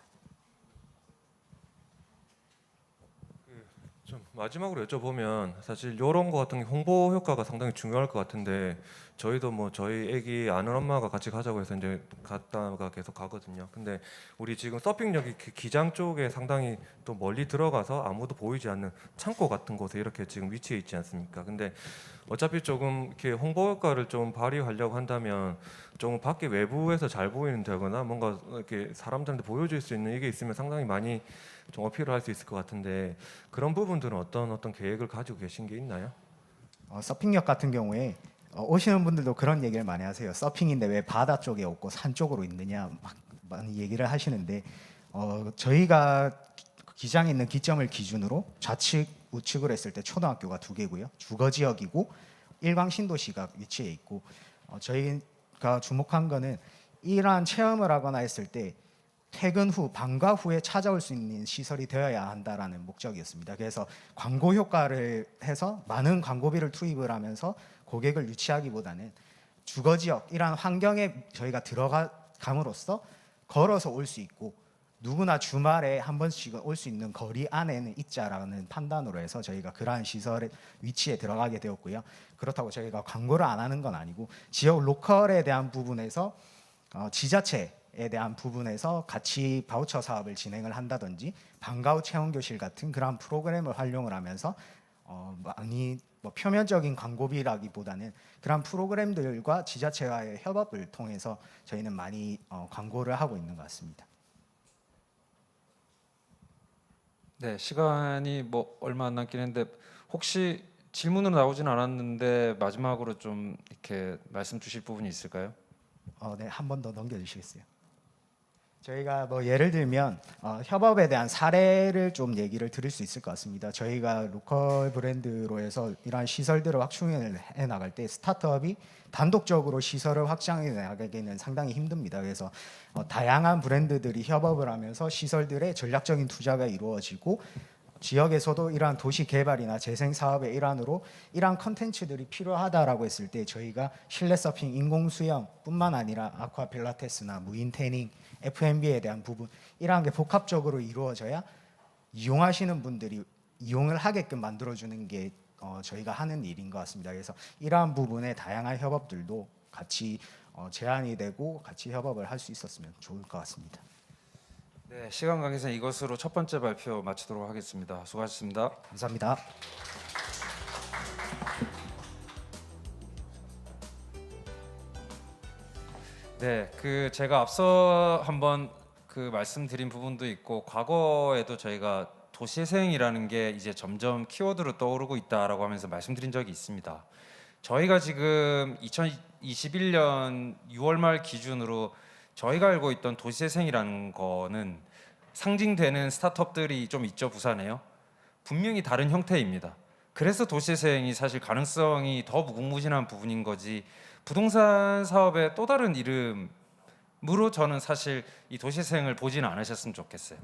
좀 마지막으로 여쭤보면 사실 이런 거 같은 게 홍보 효과가 상당히 중요할 것 같은데 저희도 뭐 저희 애기 아는 엄마가 같이 가자고 해서 이제 갔다가 계속 가거든요. 근데 우리 지금 서핑역이 기장 쪽에 상당히 또 멀리 들어가서 아무도 보이지 않는 창고 같은 곳에 이렇게 지금 위치해 있지 않습니까? 근데 어차피 조금 이렇게 홍보 효과를 좀 발휘하려고 한다면 좀 밖에 외부에서 잘 보이는 데거나 뭔가 이렇게 사람들한테 보여줄 수 있는 이게 있으면 상당히 많이 좀 어필을 할 수 있을 것 같은데 그런 부분들은 어떤 계획을 가지고 계신 게 있나요? 서핑역 같은 경우에 오시는 분들도 그런 얘기를 많이 하세요. 서핑인데 왜 바다 쪽에 없고 산 쪽으로 있느냐 막 많이 얘기를 하시는데 저희가 기장에 있는 기점을 기준으로 좌측 우측을 했을 때 초등학교가 2개고요. 주거 지역이고 일광 신도시가 위치해 있고 저희가 주목한 거는 이러한 체험을 하거나 했을 때 퇴근 후 방과 후에 찾아올 수 있는 시설이 되어야 한다라는 목적이었습니다. 그래서 광고 효과를 해서 많은 광고비를 투입을 하면서 고객을 유치하기보다는 주거 지역 이러한 환경에 저희가 들어감으로써 걸어서 올 수 있고 누구나 주말에 한 번씩은 올 수 있는 거리 안에는 있자라는 판단으로 해서 저희가 그러한 시설의 위치에 들어가게 되었고요. 그렇다고 저희가 광고를 안 하는 건 아니고 지역 로컬에 대한 부분에서 지자체에 대한 부분에서 같이 바우처 사업을 진행을 한다든지 방과후 체험교실 같은 그런 프로그램을 활용을 하면서 많이 뭐 표면적인 광고비라기보다는 그런 프로그램들과 지자체와의 협업을 통해서 저희는 많이 광고를 하고 있는 것 같습니다. 네, 시간이 뭐 얼마 안 남긴 했는데 혹시 질문으로 나오진 않았는데 마지막으로 좀 이렇게 말씀 주실 부분이 있을까요? 네, 한 번 더 넘겨주시겠어요? 저희가 뭐 예를 들면 협업에 대한 사례를 좀 얘기를 드릴 수 있을 것 같습니다. 저희가 로컬 브랜드로 해서 이러한 시설들을 확충해 나갈 때 스타트업이 단독적으로 시설을 확장해 나가기는 상당히 힘듭니다. 그래서 다양한 브랜드들이 협업을 하면서 시설들의 전략적인 투자가 이루어지고 지역에서도 이러한 도시 개발이나 재생 사업의 일환으로 이러한 컨텐츠들이 필요하다라고 했을 때 저희가 실내 서핑, 인공 수영뿐만 아니라 아쿠아 필라테스나 무인 태닝, F&B에 대한 부분 이러한 게 복합적으로 이루어져야 이용하시는 분들이 이용을 하게끔 만들어주는 게 저희가 하는 일인 것 같습니다. 그래서 이러한 부분에 다양한 협업들도 같이 제안이 되고 같이 협업을 할 수 있었으면 좋을 것 같습니다. 네, 시간 관계상 이것으로 첫 번째 발표 마치도록 하겠습니다. 수고하셨습니다. 감사합니다. 네, 그 제가 앞서 한번 그 말씀드린 부분도 있고 과거에도 저희가 도시재생이라는 게 이제 점점 키워드로 떠오르고 있다라고 하면서 말씀드린 적이 있습니다. 저희가 지금 2021년 6월 말 기준으로 저희가 알고 있던 도시재생이라는 거는 상징되는 스타트업들이 좀 있죠, 부산에요. 분명히 다른 형태입니다. 그래서 도시재생이 사실 가능성이 더 무궁무진한 부분인 거지 부동산 사업의 또 다른 이름으로 저는 사실 이 도시재생을 보지는 않으셨으면 좋겠어요.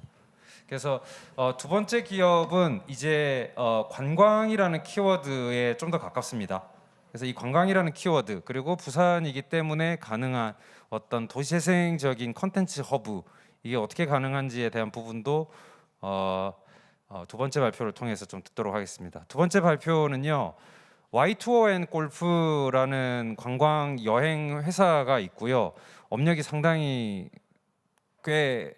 그래서 두 번째 기업은 이제 관광이라는 키워드에 좀 더 가깝습니다. 그래서 이 관광이라는 키워드 그리고 부산이기 때문에 가능한 어떤 도시재생적인 컨텐츠 허브 이게 어떻게 가능한지에 대한 부분도 두 번째 발표를 통해서 좀 듣도록 하겠습니다. 두 번째 발표는요. Y2O&골프라는 관광 여행 회사가 있고요. 업력이 상당히 꽤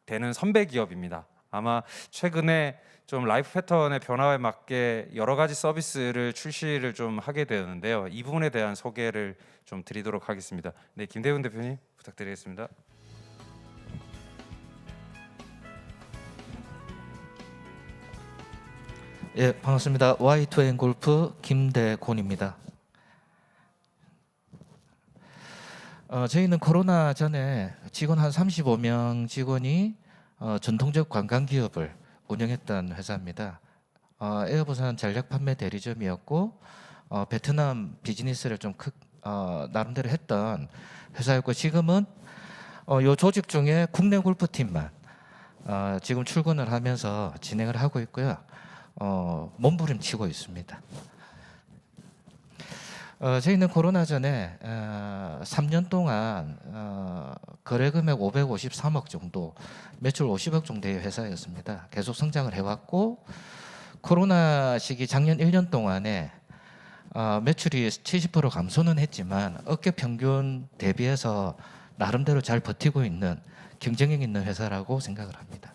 되는 선배 기업입니다. 아마 최근에 좀 라이프 패턴의 변화에 맞게 여러 가지 서비스를 출시를 좀 하게 되었는데요. 이 부분에 대한 소개를 좀 드리도록 하겠습니다. 네, 김대훈 대표님 부탁드리겠습니다. 예, 반갑습니다. Y2N골프 김대곤입니다. 저희는 코로나 전에 직원 한 35명 직원이 전통적 관광 기업을 운영했던 회사입니다. 에어부산 전략 판매 대리점이었고 베트남 비즈니스를 좀 나름대로 했던 회사였고 지금은 요 조직 중에 국내 골프팀만 지금 출근을 하면서 진행을 하고 있고요. 몸부림치고 있습니다. 저희는 코로나 전에 3년 동안 거래 금액 553억 정도, 매출 50억 정도의 회사였습니다. 계속 성장을 해왔고 코로나 시기 작년 1년 동안에 매출이 70% 감소는 했지만 업계 평균 대비해서 나름대로 잘 버티고 있는 경쟁력 있는 회사라고 생각을 합니다.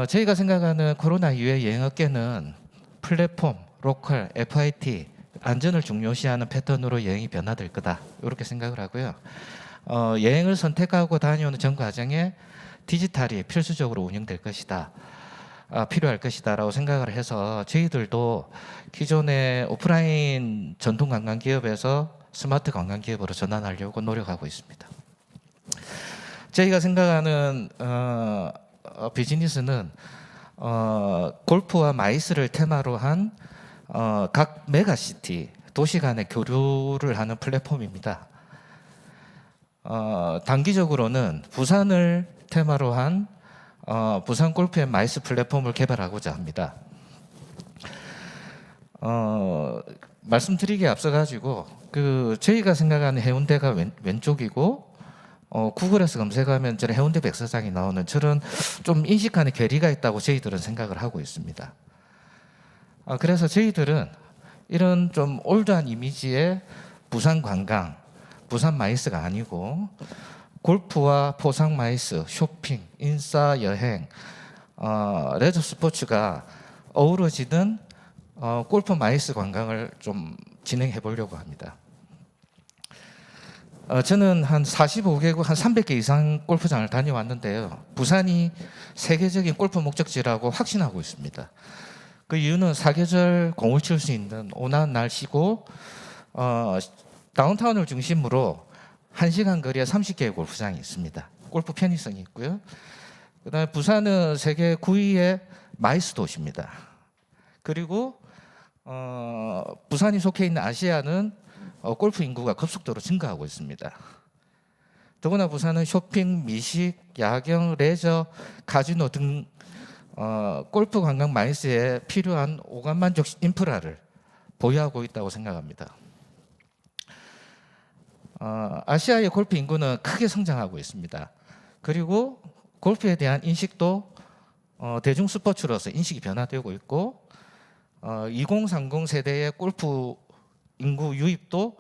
저희가 생각하는 코로나 이후의 여행업계는 플랫폼, 로컬, FIT, 안전을 중요시하는 패턴으로 여행이 변화될 거다 이렇게 생각을 하고요. 여행을 선택하고 다녀오는 전 과정에 디지털이 필수적으로 운영될 것이다. 필요할 것이다라고 생각을 해서 저희들도 기존의 오프라인 전통 관광 기업에서 스마트 관광 기업으로 전환하려고 노력하고 있습니다. 저희가 생각하는 비즈니스는 골프와 마이스를 테마로 한 각 메가시티 도시 간의 교류를 하는 플랫폼입니다. 단기적으로는 부산을 테마로 한 부산 골프의 마이스 플랫폼을 개발하고자 합니다. 말씀드리기에 앞서 가지고 저희가 생각하는 해운대가 왼쪽이고 구글에서 검색하면 저런 해운대 백사장이 나오는 저런 좀 인식하는 괴리가 있다고 저희들은 생각을 하고 있습니다. 그래서 저희들은 이런 좀 올드한 이미지의 부산 관광, 부산 마이스가 아니고 골프와 포상 마이스, 쇼핑, 인싸 여행, 레저 스포츠가 어우러지는 골프 마이스 관광을 좀 진행해 보려고 합니다. 저는 한 45개국 한 300개 이상 골프장을 다녀왔는데요. 부산이 세계적인 골프 목적지라고 확신하고 있습니다. 그 이유는 사계절 공을 칠 수 있는 온화한 날씨고 다운타운을 중심으로 1시간 거리에 30개의 골프장이 있습니다. 골프 편의성이 있고요. 그다음에 부산은 세계 9위의 마이스 도시입니다. 그리고 부산이 속해 있는 아시아는 골프 인구가 급속도로 증가하고 있습니다. 더구나 부산은 쇼핑, 미식, 야경, 레저, 카지노 등 골프 관광 마이스에 필요한 오감만족 인프라를 보유하고 있다고 생각합니다. 아시아의 골프 인구는 크게 성장하고 있습니다. 그리고 골프에 대한 인식도 대중 스포츠로서 인식이 변화되고 있고 2030 세대의 골프 인구 유입도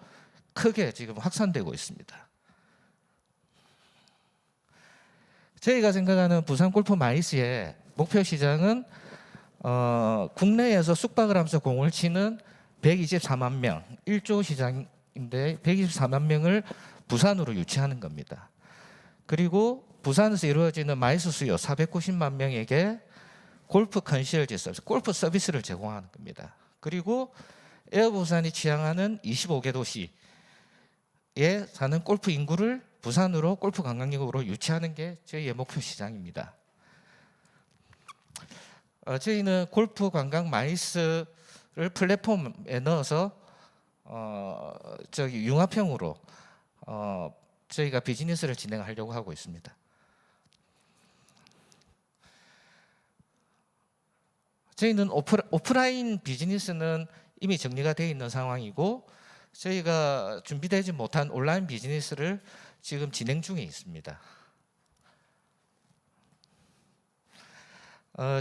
크게 지금 확산되고 있습니다. 저희가 생각하는 부산 골프 마이스의 목표 시장은 국내에서 숙박을 하면서 공을 치는 124만 명, 1조 시장인데 124만 명을 부산으로 유치하는 겁니다. 그리고 부산에서 이루어지는 마이스 수요 490만 명에게 골프 컨시얼지 서비스, 골프 서비스를 제공하는 겁니다. 그리고 에어부산이 지향하는 25개 도시에 사는 골프 인구를 부산으로 골프 관광객으로 유치하는 게 저희의 목표 시장입니다. 저희는 골프 관광 마이스를 플랫폼에 넣어서 융합형으로 저희가 비즈니스를 진행하려고 하고 있습니다. 저희는 오프라인 비즈니스는 이미 정리가 되어 있는 상황이고 저희가 준비되지 못한 온라인 비즈니스를 지금 진행 중에 있습니다.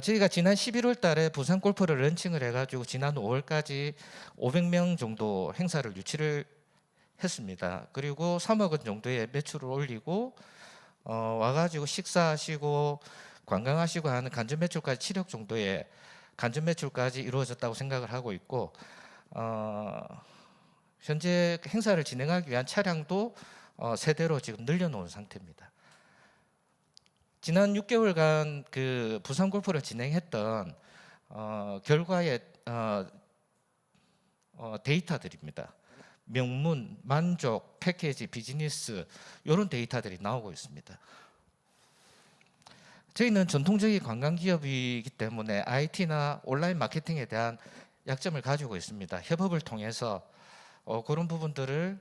저희가 지난 11월 달에 부산 골프를 런칭을 해가지고 지난 5월까지 500명 정도 행사를 유치를 했습니다. 그리고 3억 원 정도의 매출을 올리고 와가지고 식사하시고 관광하시고 하는 간접 매출까지 7억 정도의 간접 매출까지 이루어졌다고 생각을 하고 있고 현재 행사를 진행하기 위한 차량도 세 대로 지금 늘려놓은 상태입니다. 지난 6개월간 그 부산 골프를 진행했던 결과의 데이터들입니다. 명문, 만족, 패키지, 비즈니스 이런 데이터들이 나오고 있습니다. 저희는 전통적인 관광기업이기 때문에 IT나 온라인 마케팅에 대한 약점을 가지고 있습니다. 협업을 통해서 그런 부분들을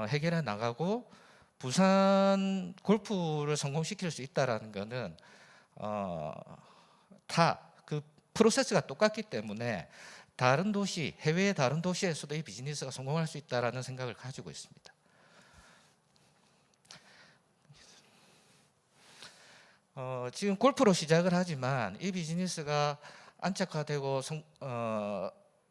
해결해 나가고 부산 골프를 성공시킬 수 있다는 것은 다 그 프로세스가 똑같기 때문에 다른 도시, 해외의 다른 도시에서도 이 비즈니스가 성공할 수 있다는 생각을 가지고 있습니다. 지금 골프로 시작을 하지만 이 비즈니스가 안착화되고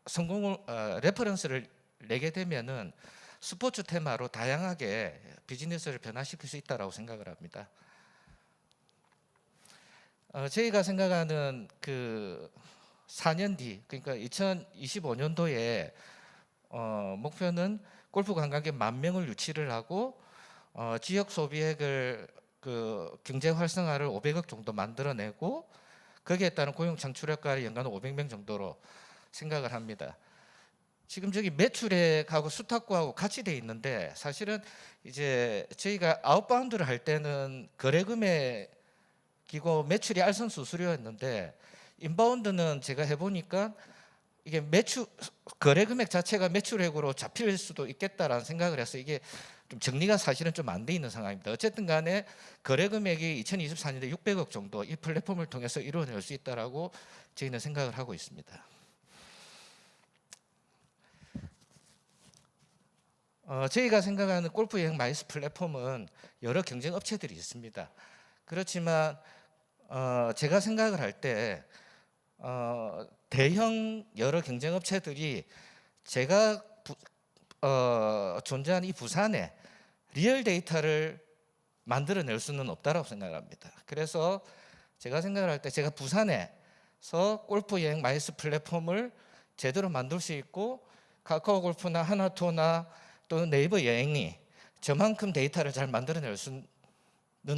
성공을 레퍼런스를 내게 되면은 스포츠 테마로 다양하게 비즈니스를 변화시킬 수 있다라고 생각을 합니다. 저희가 생각하는 그 4년 뒤, 그러니까 2025년도에 목표는 골프 관광객 10,000명을 유치를 하고 지역 소비액을 그 경제 활성화를 500억 정도 만들어내고 거기에 따른 고용 창출효과를 연간 500명 정도로 생각을 합니다. 지금 저기 매출액하고 수탁구하고 같이 돼 있는데 사실은 이제 저희가 아웃바운드를 할 때는 거래 금액이고 매출이 알선 수수료였는데 인바운드는 제가 해보니까 이게 매출 거래 금액 자체가 매출액으로 잡힐 수도 있겠다라는 생각을 해서 이게 좀 정리가 사실은 좀 안 돼 있는 상황입니다. 어쨌든 간에 거래 금액이 2024년에 600억 정도 이 플랫폼을 통해서 이루어낼 수 있다라고 저희는 생각을 하고 있습니다. 저희가 생각하는 골프 여행 마이스 플랫폼은 여러 경쟁 업체들이 있습니다. 그렇지만 제가 생각을 할 때 대형 여러 경쟁 업체들이 제가 존재하는 이 부산에 리얼 데이터를 만들어낼 수는 없다라고 생각합니다. 그래서 제가 생각을 할 때 제가 부산에서 골프 여행 마이스 플랫폼을 제대로 만들 수 있고 카카오 골프나 하나투어나 또는 네이버 여행이 저만큼 데이터를 잘 만들어낼 수는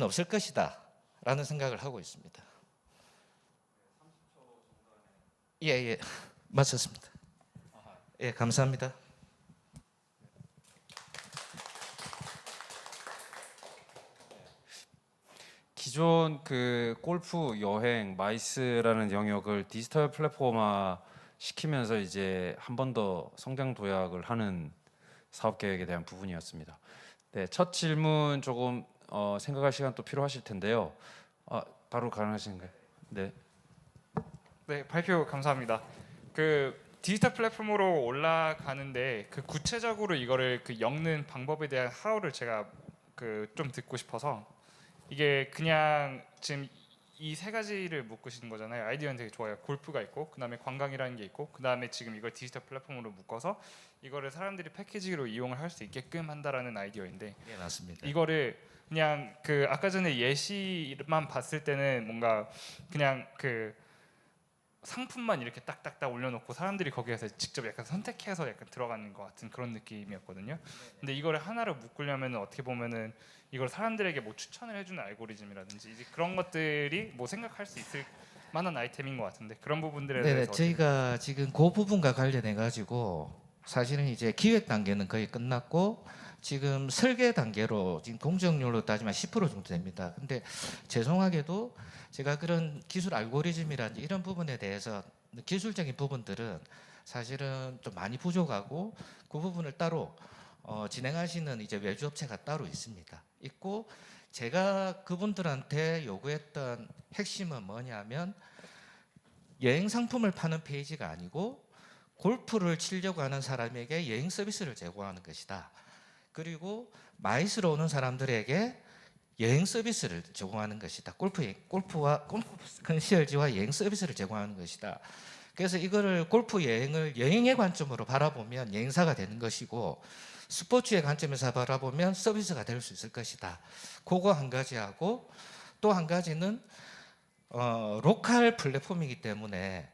없을 것이다 라는 생각을 하고 있습니다. 예, 맞췄습니다. 예, 감사합니다. 기존 그 골프 여행 마이스라는 영역을 디지털 플랫폼화 시키면서 이제 한 번 더 성장 도약을 하는 사업 계획에 대한 부분이었습니다. 네, 첫 질문 조금 생각할 시간 또 필요하실 텐데요. 바로 가능하신가요? 네. 네, 발표 감사합니다. 그 디지털 플랫폼으로 올라가는데 그 구체적으로 이거를 그 엮는 방법에 대한 하우를 제가 그 좀 듣고 싶어서 이게 그냥 지금 이 세 가지를 묶으시는 거잖아요. 아이디어는 되게 좋아요. 골프가 있고 그다음에 관광이라는 게 있고 그다음에 지금 이걸 디지털 플랫폼으로 묶어서 이거를 사람들이 패키지로 이용을 할 수 있게끔 한다라는 아이디어인데 예, 맞습니다. 이거를 그냥 그 아까 전에 예시만 봤을 때는 뭔가 그냥 그 상품만 이렇게 딱딱딱 올려놓고 사람들이 거기에서 직접 약간 선택해서 약간 들어가는 것 같은 그런 느낌이었거든요. 근데 이거를 하나로 묶으려면 어떻게 보면은 이걸 사람들에게 뭐 추천을 해주는 알고리즘이라든지 이제 그런 것들이 뭐 생각할 수 있을 만한 아이템인 것 같은데 그런 부분들에 네, 대해서 저희가 지금 그 부분과 관련해 가지고 사실은 이제 기획 단계는 거의 끝났고 지금 설계 단계로 지금 공정률로 따지면 10% 정도 됩니다. 근데 죄송하게도 제가 그런 기술 알고리즘이라든지 이런 부분에 대해서 기술적인 부분들은 사실은 좀 많이 부족하고 그 부분을 따로 진행하시는 이제 외주 업체가 따로 있고 제가 그분들한테 요구했던 핵심은 뭐냐면 여행 상품을 파는 페이지가 아니고 골프를 치려고 하는 사람에게 여행 서비스를 제공하는 것이다. 그리고 마이스로 오는 사람들에게 여행 서비스를 제공하는 것이다. 골프 컨시얼지와 여행 서비스를 제공하는 것이다. 그래서 이거를 골프 여행을 여행의 관점으로 바라보면 여행사가 되는 것이고 스포츠의 관점에서 바라보면 서비스가 될 수 있을 것이다. 그거 한 가지하고 또 한 가지는 로컬 플랫폼이기 때문에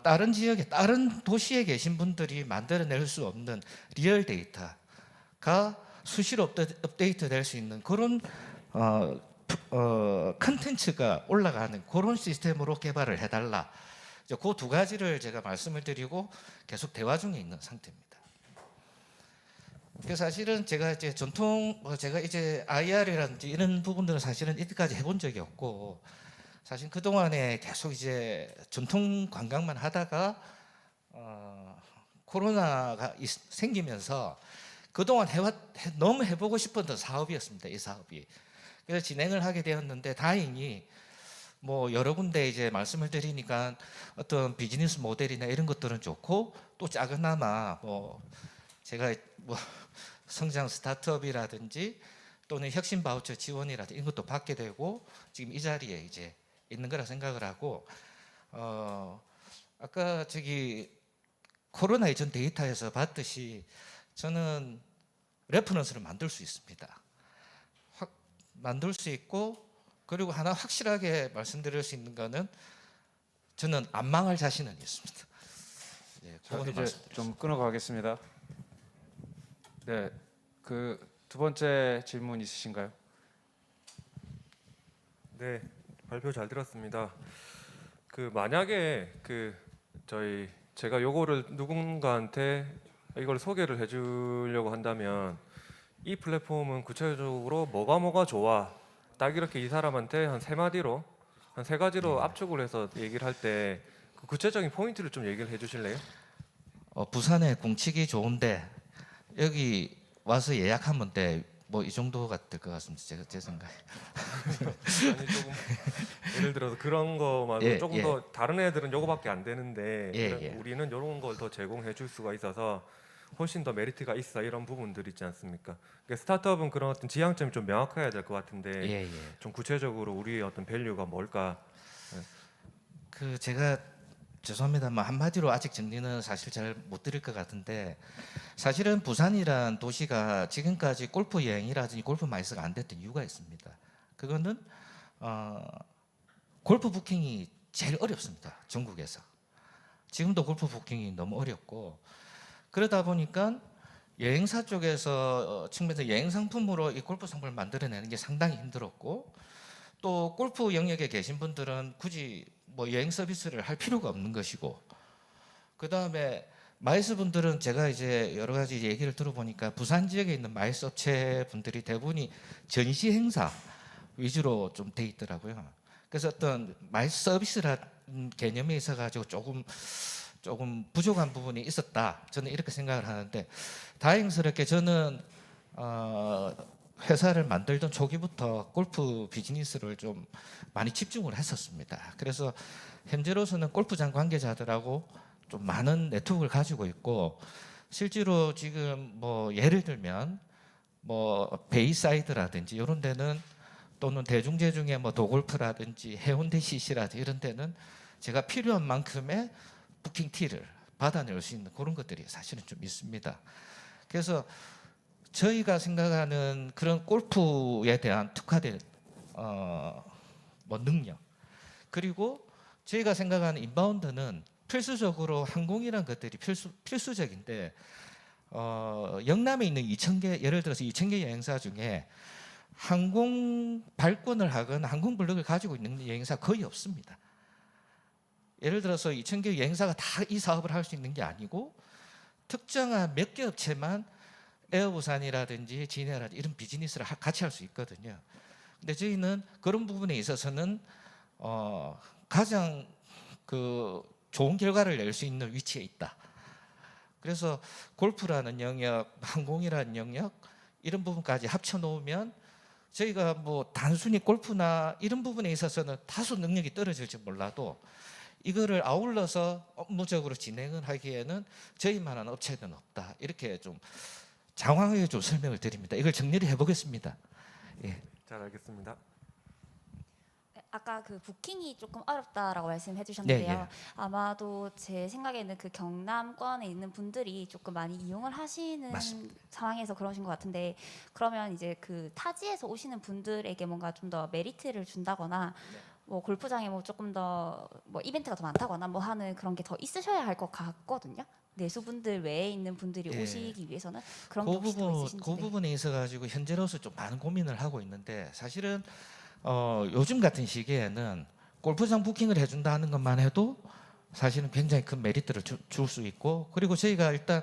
다른 지역에 다른 도시에 계신 분들이 만들어낼 수 없는 리얼 데이터가 수시로 업데이트 될 수 있는 그런 컨텐츠가 올라가는 그런 시스템으로 개발을 해달라. 그 두 가지를 제가 말씀을 드리고 계속 대화 중에 있는 상태입니다. 그 사실은 제가 이제 제가 이제 IR이라든지 이런 부분들은 사실은 이때까지 해본 적이 없고 사실 그 동안에 계속 이제 전통 관광만 하다가 코로나가 생기면서 그동안 너무 해보고 싶었던 사업이었습니다. 이 사업이. 그래서 진행을 하게 되었는데 다행히 뭐 여러 군데 이제 말씀을 드리니까 어떤 비즈니스 모델이나 이런 것들은 좋고 또 작은나마 뭐 제가 뭐 성장 스타트업이라든지 또는 혁신 바우처 지원이라든지 이런 것도 받게 되고 지금 이 자리에 이제 있는 거라 생각을 하고 아까 저기 코로나 이전 데이터에서 봤듯이 저는 레퍼런스를 만들 수 있습니다. 만들 수 있고 그리고 하나 확실하게 말씀드릴 수 있는 거는 저는 안 망할 자신은 있습니다. 네, 자, 이제 좀 끊어가겠습니다. 네, 그 두 번째 질문 있으신가요? 네, 발표 잘 들었습니다. 그 만약에 제가 요거를 누군가한테 이걸 소개를 해주려고 한다면 이 플랫폼은 구체적으로 뭐가 좋아 딱 이렇게 이 사람한테 한 세 가지로 압축을 해서 얘기를 할 때 그 구체적인 포인트를 좀 얘기를 해주실래요? 부산에 공치기 좋은데 여기 와서 예약하면 돼. 뭐 이 정도가 될 것 같습니다. 제 생각에. 아니 조금 예를 들어서 그런 거 말고 예, 조금 예. 더 다른 애들은 요거밖에 안 되는데 예, 예. 우리는 요런 걸 더 제공해 줄 수가 있어서 훨씬 더 메리트가 있어 이런 부분들 있지 않습니까? 그러니까 스타트업은 그런 어떤 지향점이 좀 명확해야 될 것 같은데 예, 예. 좀 구체적으로 우리의 어떤 밸류가 뭘까? 그 제가 죄송합니다만 한마디로 아직 정리는 사실 잘 못 드릴 것 같은데, 사실은 부산이란 도시가 지금까지 골프 여행이라든지 골프 마이스가 안 됐던 이유가 있습니다. 그거는 골프 부킹이 제일 어렵습니다. 전국에서. 지금도 골프 부킹이 너무 어렵고, 그러다 보니까 여행사 쪽에서 측면에서 여행 상품으로 이 골프 상품을 만들어내는 게 상당히 힘들었고, 또 골프 영역에 계신 분들은 굳이 뭐 여행 서비스를 할 필요가 없는 것이고, 그 다음에 마이스 분들은 제가 이제 여러 가지 얘기를 들어보니까 부산 지역에 있는 마이스 업체 분들이 대부분이 전시 행사 위주로 좀 돼 있더라고요. 그래서 어떤 마이스 서비스라는 개념에 있어 가지고 조금 부족한 부분이 있었다, 저는 이렇게 생각을 하는데, 다행스럽게 저는 회사를 만들던 초기부터 골프 비즈니스를 좀 많이 집중을 했었습니다. 그래서 현재로서는 골프장 관계자들하고 좀 많은 네트워크를 가지고 있고, 실제로 지금 뭐 예를 들면 뭐 베이사이드라든지 이런 데는, 또는 대중제 중에 뭐 도골프라든지 해운대 CC라든지 이런 데는 제가 필요한 만큼의 부킹 티를 받아낼 수 있는 그런 것들이 사실은 좀 있습니다. 그래서 저희가 생각하는 그런 골프에 대한 특화된 뭐 능력, 그리고 저희가 생각하는 인바운드는 필수적으로 항공이라는 것들이 필수적인데, 영남에 있는 2,000개, 예를 들어서 2,000개 여행사 중에 항공 발권을 하거나 항공 블록을 가지고 있는 여행사 거의 없습니다. 예를 들어서 2,000개 여행사가 다 이 사업을 할 수 있는 게 아니고, 특정한 몇 개 업체만 에어부산이라든지 진해라든지 이런 비즈니스를 같이 할 수 있거든요. 근데 저희는 그런 부분에 있어서는 가장 그 좋은 결과를 낼 수 있는 위치에 있다. 그래서 골프라는 영역, 항공이라는 영역, 이런 부분까지 합쳐 놓으면 저희가 뭐 단순히 골프나 이런 부분에 있어서는 다소 능력이 떨어질지 몰라도, 이거를 아울러서 업무적으로 진행을 하기에는 저희만한 업체는 없다, 이렇게 좀 장황하게 좀 설명을 드립니다. 이걸 정리를 해보겠습니다. 예. 잘 알겠습니다. 아까 그 부킹이 조금 어렵다라고 말씀해 주셨는데요. 네, 네. 아마도 제 생각에는 그 경남권에 있는 분들이 조금 많이 이용을 하시는 맞습니다. 상황에서 그러신 것 같은데, 그러면 이제 그 타지에서 오시는 분들에게 뭔가 좀 더 메리트를 준다거나, 뭐 골프장에 뭐 조금 더 뭐 이벤트가 더 많다거나 뭐 하는 그런 게 더 있으셔야 할 것 같거든요. 내수분들 외에 있는 분들이 예. 오시기 위해서는 그런 게 혹시 더 있으신지. 그 부분에 있어 가지고 현재로서 좀 많은 고민을 하고 있는데, 사실은 요즘 같은 시기에는 골프장 부킹을 해준다는 것만 해도 사실은 굉장히 큰 메리트를 줄 수 있고, 그리고 저희가 일단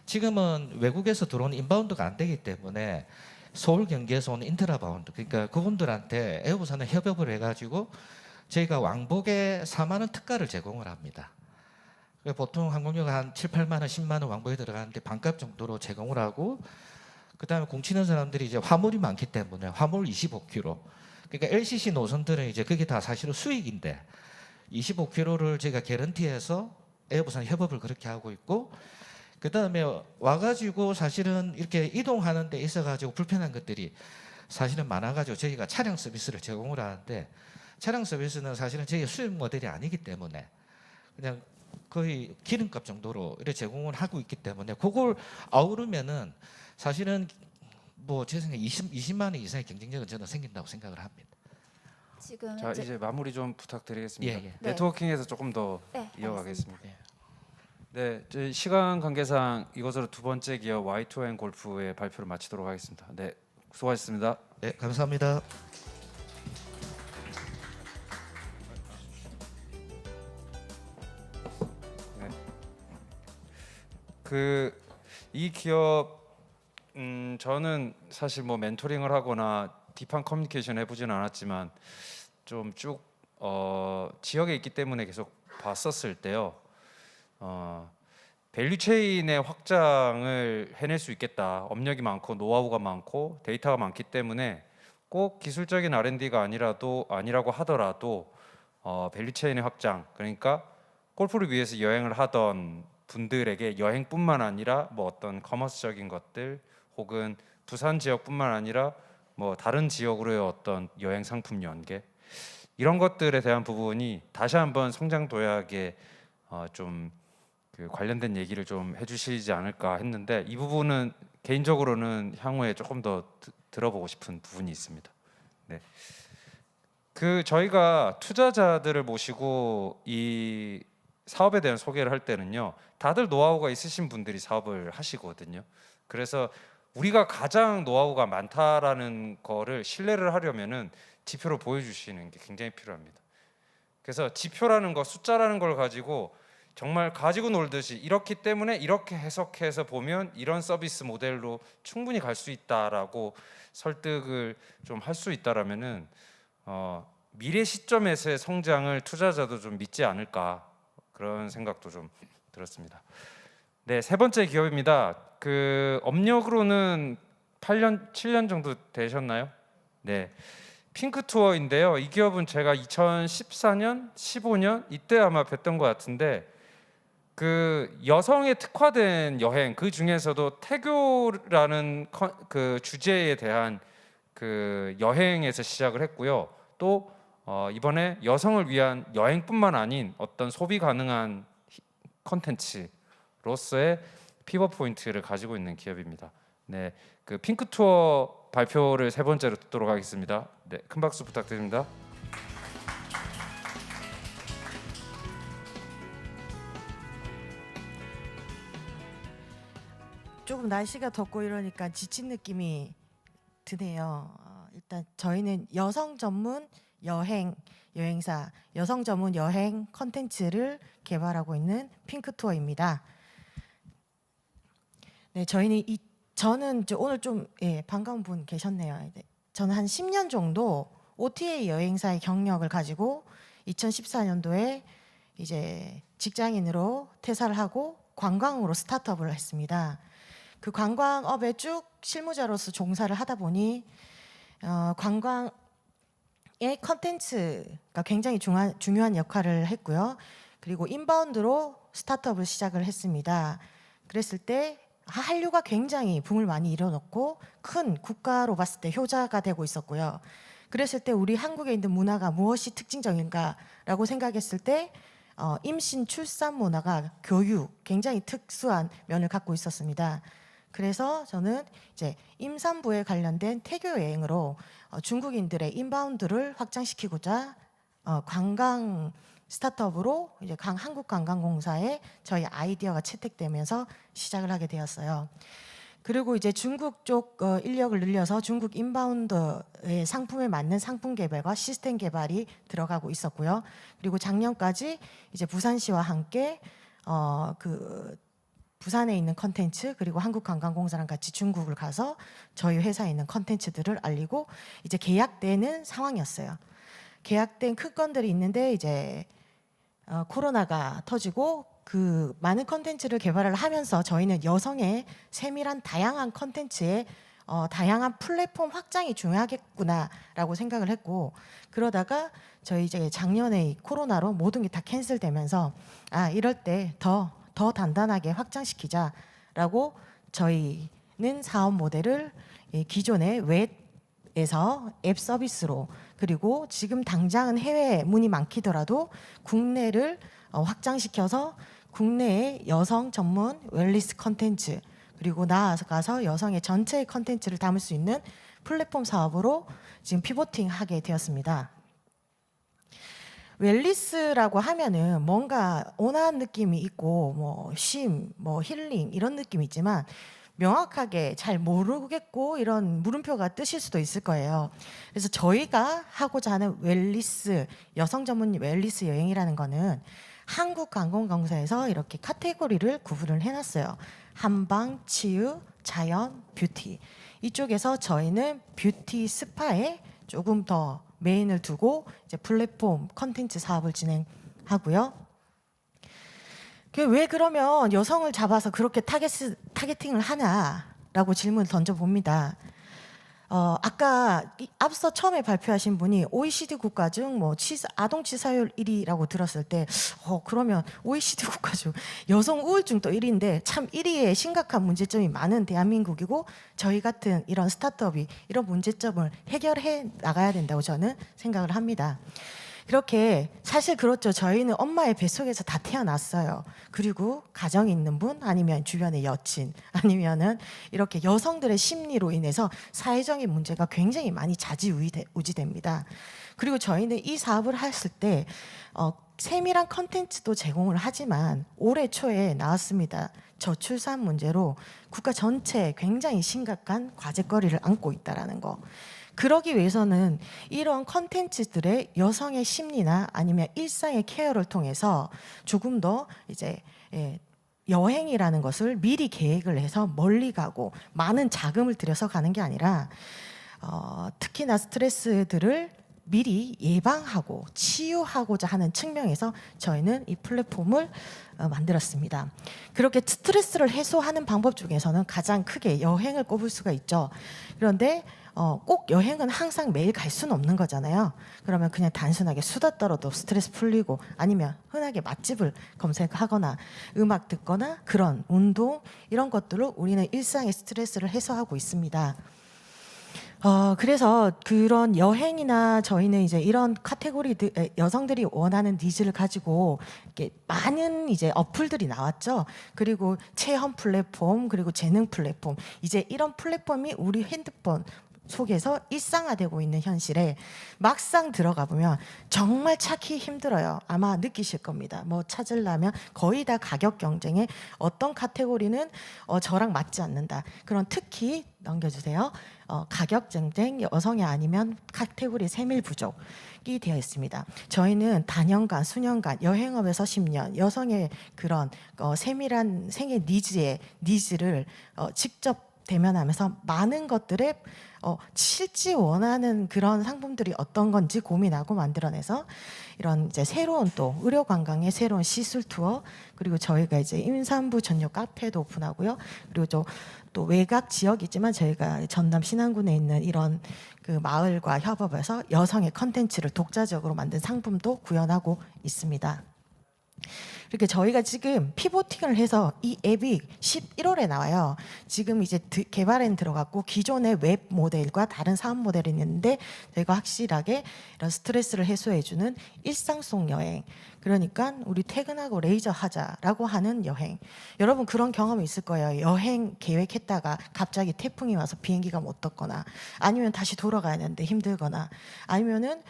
지금은 외국에서 들어오는 인바운드가 안 되기 때문에 서울 경기에서 오는 인트라바운드, 그러니까 그분들한테 에어부산을 협업을 해가지고 저희가 왕복에 4만 원 특가를 제공을 합니다. 보통 항공료가 한 7, 8만 원, 10만 원 왕복에 들어가는데 반값 정도로 제공을 하고, 그다음에 공치는 사람들이 이제 화물이 많기 때문에 화물 25km, 그러니까 LCC 노선들은 이제 그게 다 사실은 수익인데 25km를 저희가 개런티해서 에어부산 협업을 그렇게 하고 있고, 그다음에 와가지고 사실은 이렇게 이동하는 데 있어가지고 불편한 것들이 사실은 많아가지고 저희가 차량 서비스를 제공을 하는데, 차량 서비스는 사실은 저희 수익 모델이 아니기 때문에 그냥 거의 기름값 정도로 이렇게 제공을 하고 있기 때문에, 그걸 아우르면은 사실은 뭐 제 생각에 20만 원 이상의 경쟁력은 저는 생긴다고 생각을 합니다. 지금 자 이제 마무리 좀 부탁드리겠습니다. 예, 예. 네. 네트워킹에서 조금 더 네, 이어가겠습니다. 예. 네, 저희 시간 관계상 이것으로 두 번째 기업 Y2N 골프의 발표를 마치도록 하겠습니다. 네, 수고하셨습니다. 네, 감사합니다. 이 기업 저는 사실 뭐 멘토링을 하거나 딥한 커뮤니케이션 해보지는 않았지만 좀 쭉 지역에 있기 때문에 계속 봤었을 때요. 밸류체인의 확장을 해낼 수 있겠다. 업력이 많고 노하우가 많고 데이터가 많기 때문에 꼭 기술적인 R&D가 아니라고 하더라도 밸류체인의 확장, 그러니까 골프를 위해서 여행을 하던 분들에게 여행뿐만 아니라 뭐 어떤 커머스적인 것들 혹은 부산 지역뿐만 아니라 뭐 다른 지역으로의 어떤 여행 상품 연계 이런 것들에 대한 부분이 다시 한번 성장 도약에 좀 그 관련된 얘기를 좀 해주시지 않을까 했는데 이 부분은 개인적으로는 향후에 조금 더 들어보고 싶은 부분이 있습니다. 네. 그 저희가 투자자들을 모시고 이 사업에 대한 소개를 할 때는요, 다들 노하우가 있으신 분들이 사업을 하시거든요. 그래서 우리가 가장 노하우가 많다라는 거를 신뢰를 하려면은 지표로 보여주시는 게 굉장히 필요합니다. 그래서 지표라는 거, 숫자라는 걸 가지고 정말 가지고 놀듯이 이렇기 때문에 이렇게 해석해서 보면 이런 서비스 모델로 충분히 갈 수 있다라고 설득을 좀 할 수 있다라면은 미래 시점에서의 성장을 투자자도 좀 믿지 않을까 그런 생각도 좀 들었습니다. 네, 세 번째 기업입니다. 그 업력으로는 8년, 7년 정도 되셨나요? 네, 핑크 투어인데요. 이 기업은 제가 2014년, 15년 이때 아마 뵀던 것 같은데 그 여성에 특화된 여행 그 중에서도 태교라는 그 주제에 대한 그 여행에서 시작을 했고요. 또 이번에 여성을 위한 여행뿐만 아닌 어떤 소비 가능한 컨텐츠로서의 피벗 포인트를 가지고 있는 기업입니다. 네, 그 핑크 투어 발표를 세 번째로 듣도록 하겠습니다. 네, 큰 박수 부탁드립니다. 조금 날씨가 덥고 이러니까 지친 느낌이 드네요. 일단 저희는 여성 전문 여행사, 여성 전문 여행 컨텐츠를 개발하고 있는 핑크 투어입니다. 네, 저는 오늘 좀 반가운 분 계셨네요. 저는 한 10년 정도 OTA 여행사의 경력을 가지고 2014년도에 이제 직장인으로 퇴사를 하고 관광으로 스타트업을 했습니다. 그 관광업에 쭉 실무자로서 종사를 하다 보니 관광의 컨텐츠가 굉장히 중요한 역할을 했고요. 그리고 인바운드로 스타트업을 시작을 했습니다. 그랬을 때 한류가 굉장히 붐을 많이 일어났고 큰 국가로 봤을 때 효자가 되고 있었고요. 그랬을 때 우리 한국에 있는 문화가 무엇이 특징적인가라고 생각했을 때 임신 출산 문화가 교육 굉장히 특수한 면을 갖고 있었습니다. 그래서 저는 이제 임산부에 관련된 태교 여행으로 중국인들의 인바운드를 확장시키고자 관광 스타트업으로 이제 한국관광공사에 저희 아이디어가 채택되면서 시작을 하게 되었어요. 그리고 이제 중국 쪽 인력을 늘려서 중국 인바운드의 상품에 맞는 상품 개발과 시스템 개발이 들어가고 있었고요. 그리고 작년까지 이제 부산시와 함께 부산에 있는 컨텐츠 그리고 한국관광공사랑 같이 중국을 가서 저희 회사에 있는 컨텐츠들을 알리고 이제 계약되는 상황이었어요. 계약된 큰 건들이 있는데 이제 코로나가 터지고 그 많은 컨텐츠를 개발을 하면서 저희는 여성의 세밀한 다양한 컨텐츠에 다양한 플랫폼 확장이 중요하겠구나라고 생각을 했고 그러다가 저희 이제 작년에 코로나로 모든 게 다 캔슬되면서 이럴 때 더 단단하게 확장시키자라고 저희는 사업 모델을 기존의 웹에서 앱 서비스로 그리고 지금 당장은 해외 문이 많기더라도 국내를 확장시켜서 국내의 여성 전문 웰니스 컨텐츠 그리고 나아가서 여성의 전체의 컨텐츠를 담을 수 있는 플랫폼 사업으로 지금 피보팅하게 되었습니다. 웰니스라고 하면은 뭔가 온화한 느낌이 있고 뭐 쉼, 뭐 힐링 이런 느낌이 있지만 명확하게 잘 모르겠고 이런 물음표가 뜨실 수도 있을 거예요. 그래서 저희가 하고자 하는 웰니스, 여성 전문 웰니스 여행이라는 거는 한국관광공사에서 이렇게 카테고리를 구분을 해놨어요. 한방, 치유, 자연, 뷰티. 이쪽에서 저희는 뷰티 스파에 조금 더 메인을 두고 이제 플랫폼 컨텐츠 사업을 진행하고요. 왜 그러면 여성을 잡아서 그렇게 타겟팅을 하냐라고 질문을 던져봅니다. 아까 앞서 처음에 발표하신 분이 OECD 국가 중 뭐 아동 치사율 1위라고 들었을 때 그러면 OECD 국가 중 여성 우울증도 1위인데 참 1위에 심각한 문제점이 많은 대한민국이고 저희 같은 이런 스타트업이 이런 문제점을 해결해 나가야 된다고 저는 생각을 합니다. 그렇게 사실 그렇죠. 저희는 엄마의 뱃속에서 다 태어났어요. 그리고 가정이 있는 분 아니면 주변의 여친 아니면은 이렇게 여성들의 심리로 인해서 사회적인 문제가 굉장히 많이 좌지우지됩니다. 그리고 저희는 이 사업을 했을 때 세밀한 컨텐츠도 제공을 하지만 올해 초에 나왔습니다. 저출산 문제로 국가 전체에 굉장히 심각한 과제거리를 안고 있다라는 거. 그러기 위해서는 이런 컨텐츠들의 여성의 심리나 아니면 일상의 케어를 통해서 조금 더 이제 여행이라는 것을 미리 계획을 해서 멀리 가고 많은 자금을 들여서 가는 게 아니라 특히나 스트레스들을 미리 예방하고 치유하고자 하는 측면에서 저희는 이 플랫폼을 만들었습니다. 그렇게 스트레스를 해소하는 방법 중에서는 가장 크게 여행을 꼽을 수가 있죠. 그런데 꼭 여행은 항상 매일 갈 수는 없는 거잖아요. 그러면 그냥 단순하게 수다 떨어도 스트레스 풀리고 아니면 흔하게 맛집을 검색하거나 음악 듣거나 그런 운동 이런 것들로 우리는 일상의 스트레스를 해소하고 있습니다. 그래서 그런 여행이나 저희는 이제 이런 카테고리들 여성들이 원하는 니즈를 가지고 이렇게 많은 이제 어플들이 나왔죠. 그리고 체험 플랫폼 그리고 재능 플랫폼 이제 이런 플랫폼이 우리 핸드폰 속에서 일상화되고 있는 현실에 막상 들어가 보면 정말 찾기 힘들어요. 아마 느끼실 겁니다. 뭐 찾으려면 거의 다 가격 경쟁에 어떤 카테고리는 저랑 맞지 않는다. 그런 특히 넘겨주세요. 가격 경쟁 여성이 아니면 카테고리 세밀 부족이 되어 있습니다. 저희는 단연간 수년간 여행업에서 10년 여성의 그런 세밀한 생애 니즈를 직접 대면하면서 많은 것들의 실제 원하는 그런 상품들이 어떤 건지 고민하고 만들어내서 이런 이제 새로운 또 의료 관광의 새로운 시술 투어 그리고 저희가 이제 임산부 전용 카페도 오픈하고요. 그리고 또 외곽 지역이지만 저희가 전남 신안군에 있는 이런 그 마을과 협업해서 여성의 컨텐츠를 독자적으로 만든 상품도 구현하고 있습니다. 이렇게 저희가 지금 피보팅을 해서 이 앱이 11월에 나와요. 지금 이제 개발엔 들어갔고 기존의 웹 모델과 다른 사업 모델이 있는데 저희가 확실하게 이런 스트레스를 해소해주는 일상 속 여행. 그러니까 우리 퇴근하고 레이저 하자라고 하는 여행. 여러분 그런 경험이 있을 거예요. 여행 계획했다가 갑자기 태풍이 와서 비행기가 못 떴거나 아니면 다시 돌아가야 하는데 힘들거나 아니면은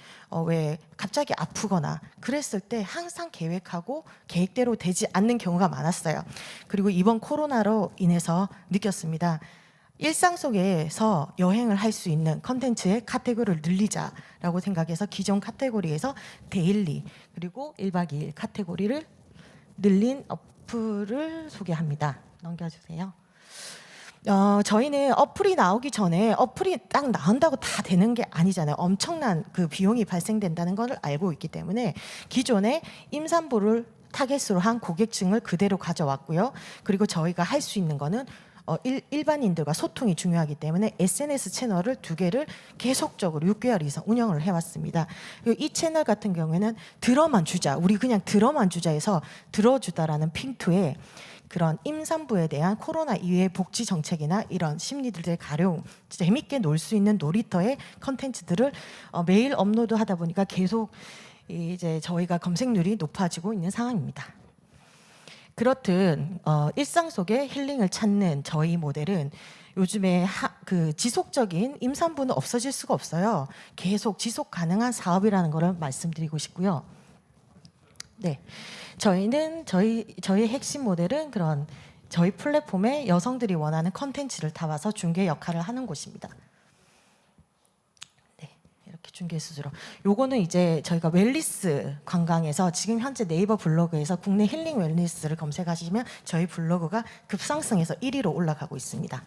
왜 갑자기 아프거나 그랬을 때 항상 계획하고 계획대로 되지 않는 경우가 많았어요. 그리고 이번 코로나로 인해서 느꼈습니다. 일상 속에서 여행을 할 수 있는 컨텐츠의 카테고리를 늘리자라고 생각해서 기존 카테고리에서 데일리 그리고 1박 2일 카테고리를 늘린 어플을 소개합니다. 넘겨주세요. 저희는 어플이 나오기 전에 어플이 딱 나온다고 다 되는 게 아니잖아요. 엄청난 그 비용이 발생된다는 걸 알고 있기 때문에 기존에 임산부를 타겟으로 한 고객층을 그대로 가져왔고요. 그리고 저희가 할 수 있는 거는 일반인들과 소통이 중요하기 때문에 SNS 채널을 2개를 계속적으로 6개월 이상 운영을 해왔습니다. 그리고 이 채널 같은 경우에는 들어만 주자, 우리 그냥 들어만 주자 해서 들어주다라는 핑투에 그런 임산부에 대한 코로나 이후의 복지 정책이나 이런 심리들을 가려움, 재밌게 놀 수 있는 놀이터의 컨텐츠들을 매일 업로드하다 보니까 계속 이제 저희가 검색률이 높아지고 있는 상황입니다. 그렇듯 일상 속에 힐링을 찾는 저희 모델은 요즘에 그 지속적인 임산부는 없어질 수가 없어요. 계속 지속 가능한 사업이라는 것을 말씀드리고 싶고요. 네, 저희는 저희 핵심 모델은 그런 저희 플랫폼에 여성들이 원하는 컨텐츠를 담아서 중개 역할을 하는 곳입니다. 이렇게 중개 수수료. 요거는 이제 저희가 웰니스 관광에서 지금 현재 네이버 블로그에서 국내 힐링 웰니스를 검색하시면 저희 블로그가 급상승해서 1위로 올라가고 있습니다.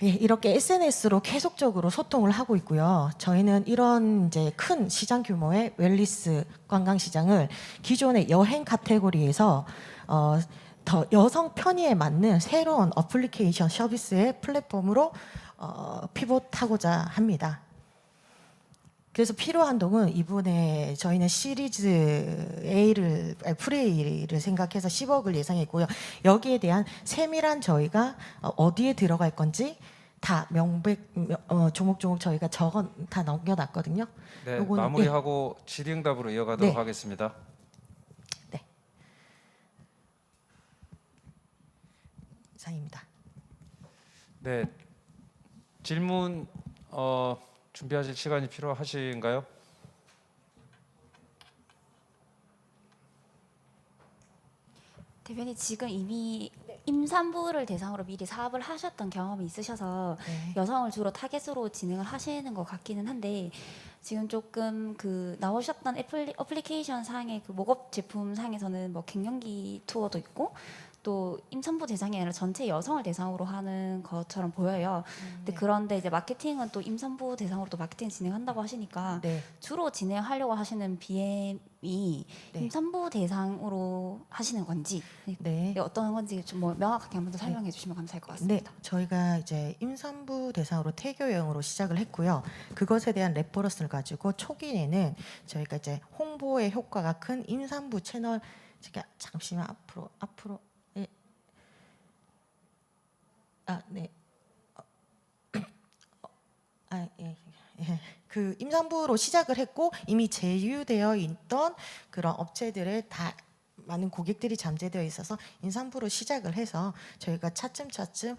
예, 이렇게 SNS로 계속적으로 소통을 하고 있고요. 저희는 이런 이제 큰 시장 규모의 웰니스 관광 시장을 기존의 여행 카테고리에서 더 여성 편의에 맞는 새로운 어플리케이션 서비스의 플랫폼으로 피봇하고자 합니다. 그래서 필요한 돈은 이번에 저희는 시리즈 프레이를 생각해서 10억을 예상했고요. 여기에 대한 세밀한 저희가 어디에 들어갈 건지 다 조목조목 저희가 다 넘겨놨거든요. 네, 요거는- 마무리하고 질의응답으로 이어가도록 네. 하겠습니다. 네. 이상입니다. 네, 질문 준비하실 시간이 필요하신가요? 대표님 지금 이미 임산부를 대상으로 미리 사업을 하셨던 경험이 있으셔서 네. 여성을 주로 타겟으로 진행을 하시는 것 같기는 한데 지금 조금 그 나오셨던 어플리케이션 상의 그 목업 제품 상에서는 뭐 갱년기 투어도 있고 또 임산부 대상이 아니라 전체 여성을 대상으로 하는 것처럼 보여요. 근데 네. 그런데 이제 마케팅은 또 임산부 대상으로 또 마케팅 진행한다고 하시니까 네. 주로 진행하려고 하시는 BM이 네. 임산부 대상으로 하시는 건지 네. 어떤 건지 좀 뭐 명확하게 한번 더 설명해 주시면 감사할 것 같습니다. 네, 저희가 이제 임산부 대상으로 태교형으로 시작을 했고요. 그것에 대한 레퍼런스를 가지고 초기에는 저희가 이제 홍보의 효과가 큰 임산부 채널 제가 잠시만 앞으로 네. 네. 그 임산부로 시작을 했고 이미 제휴되어 있던 그런 업체들의 다 많은 고객들이 잠재되어 있어서 임산부로 시작을 해서 저희가 차츰차츰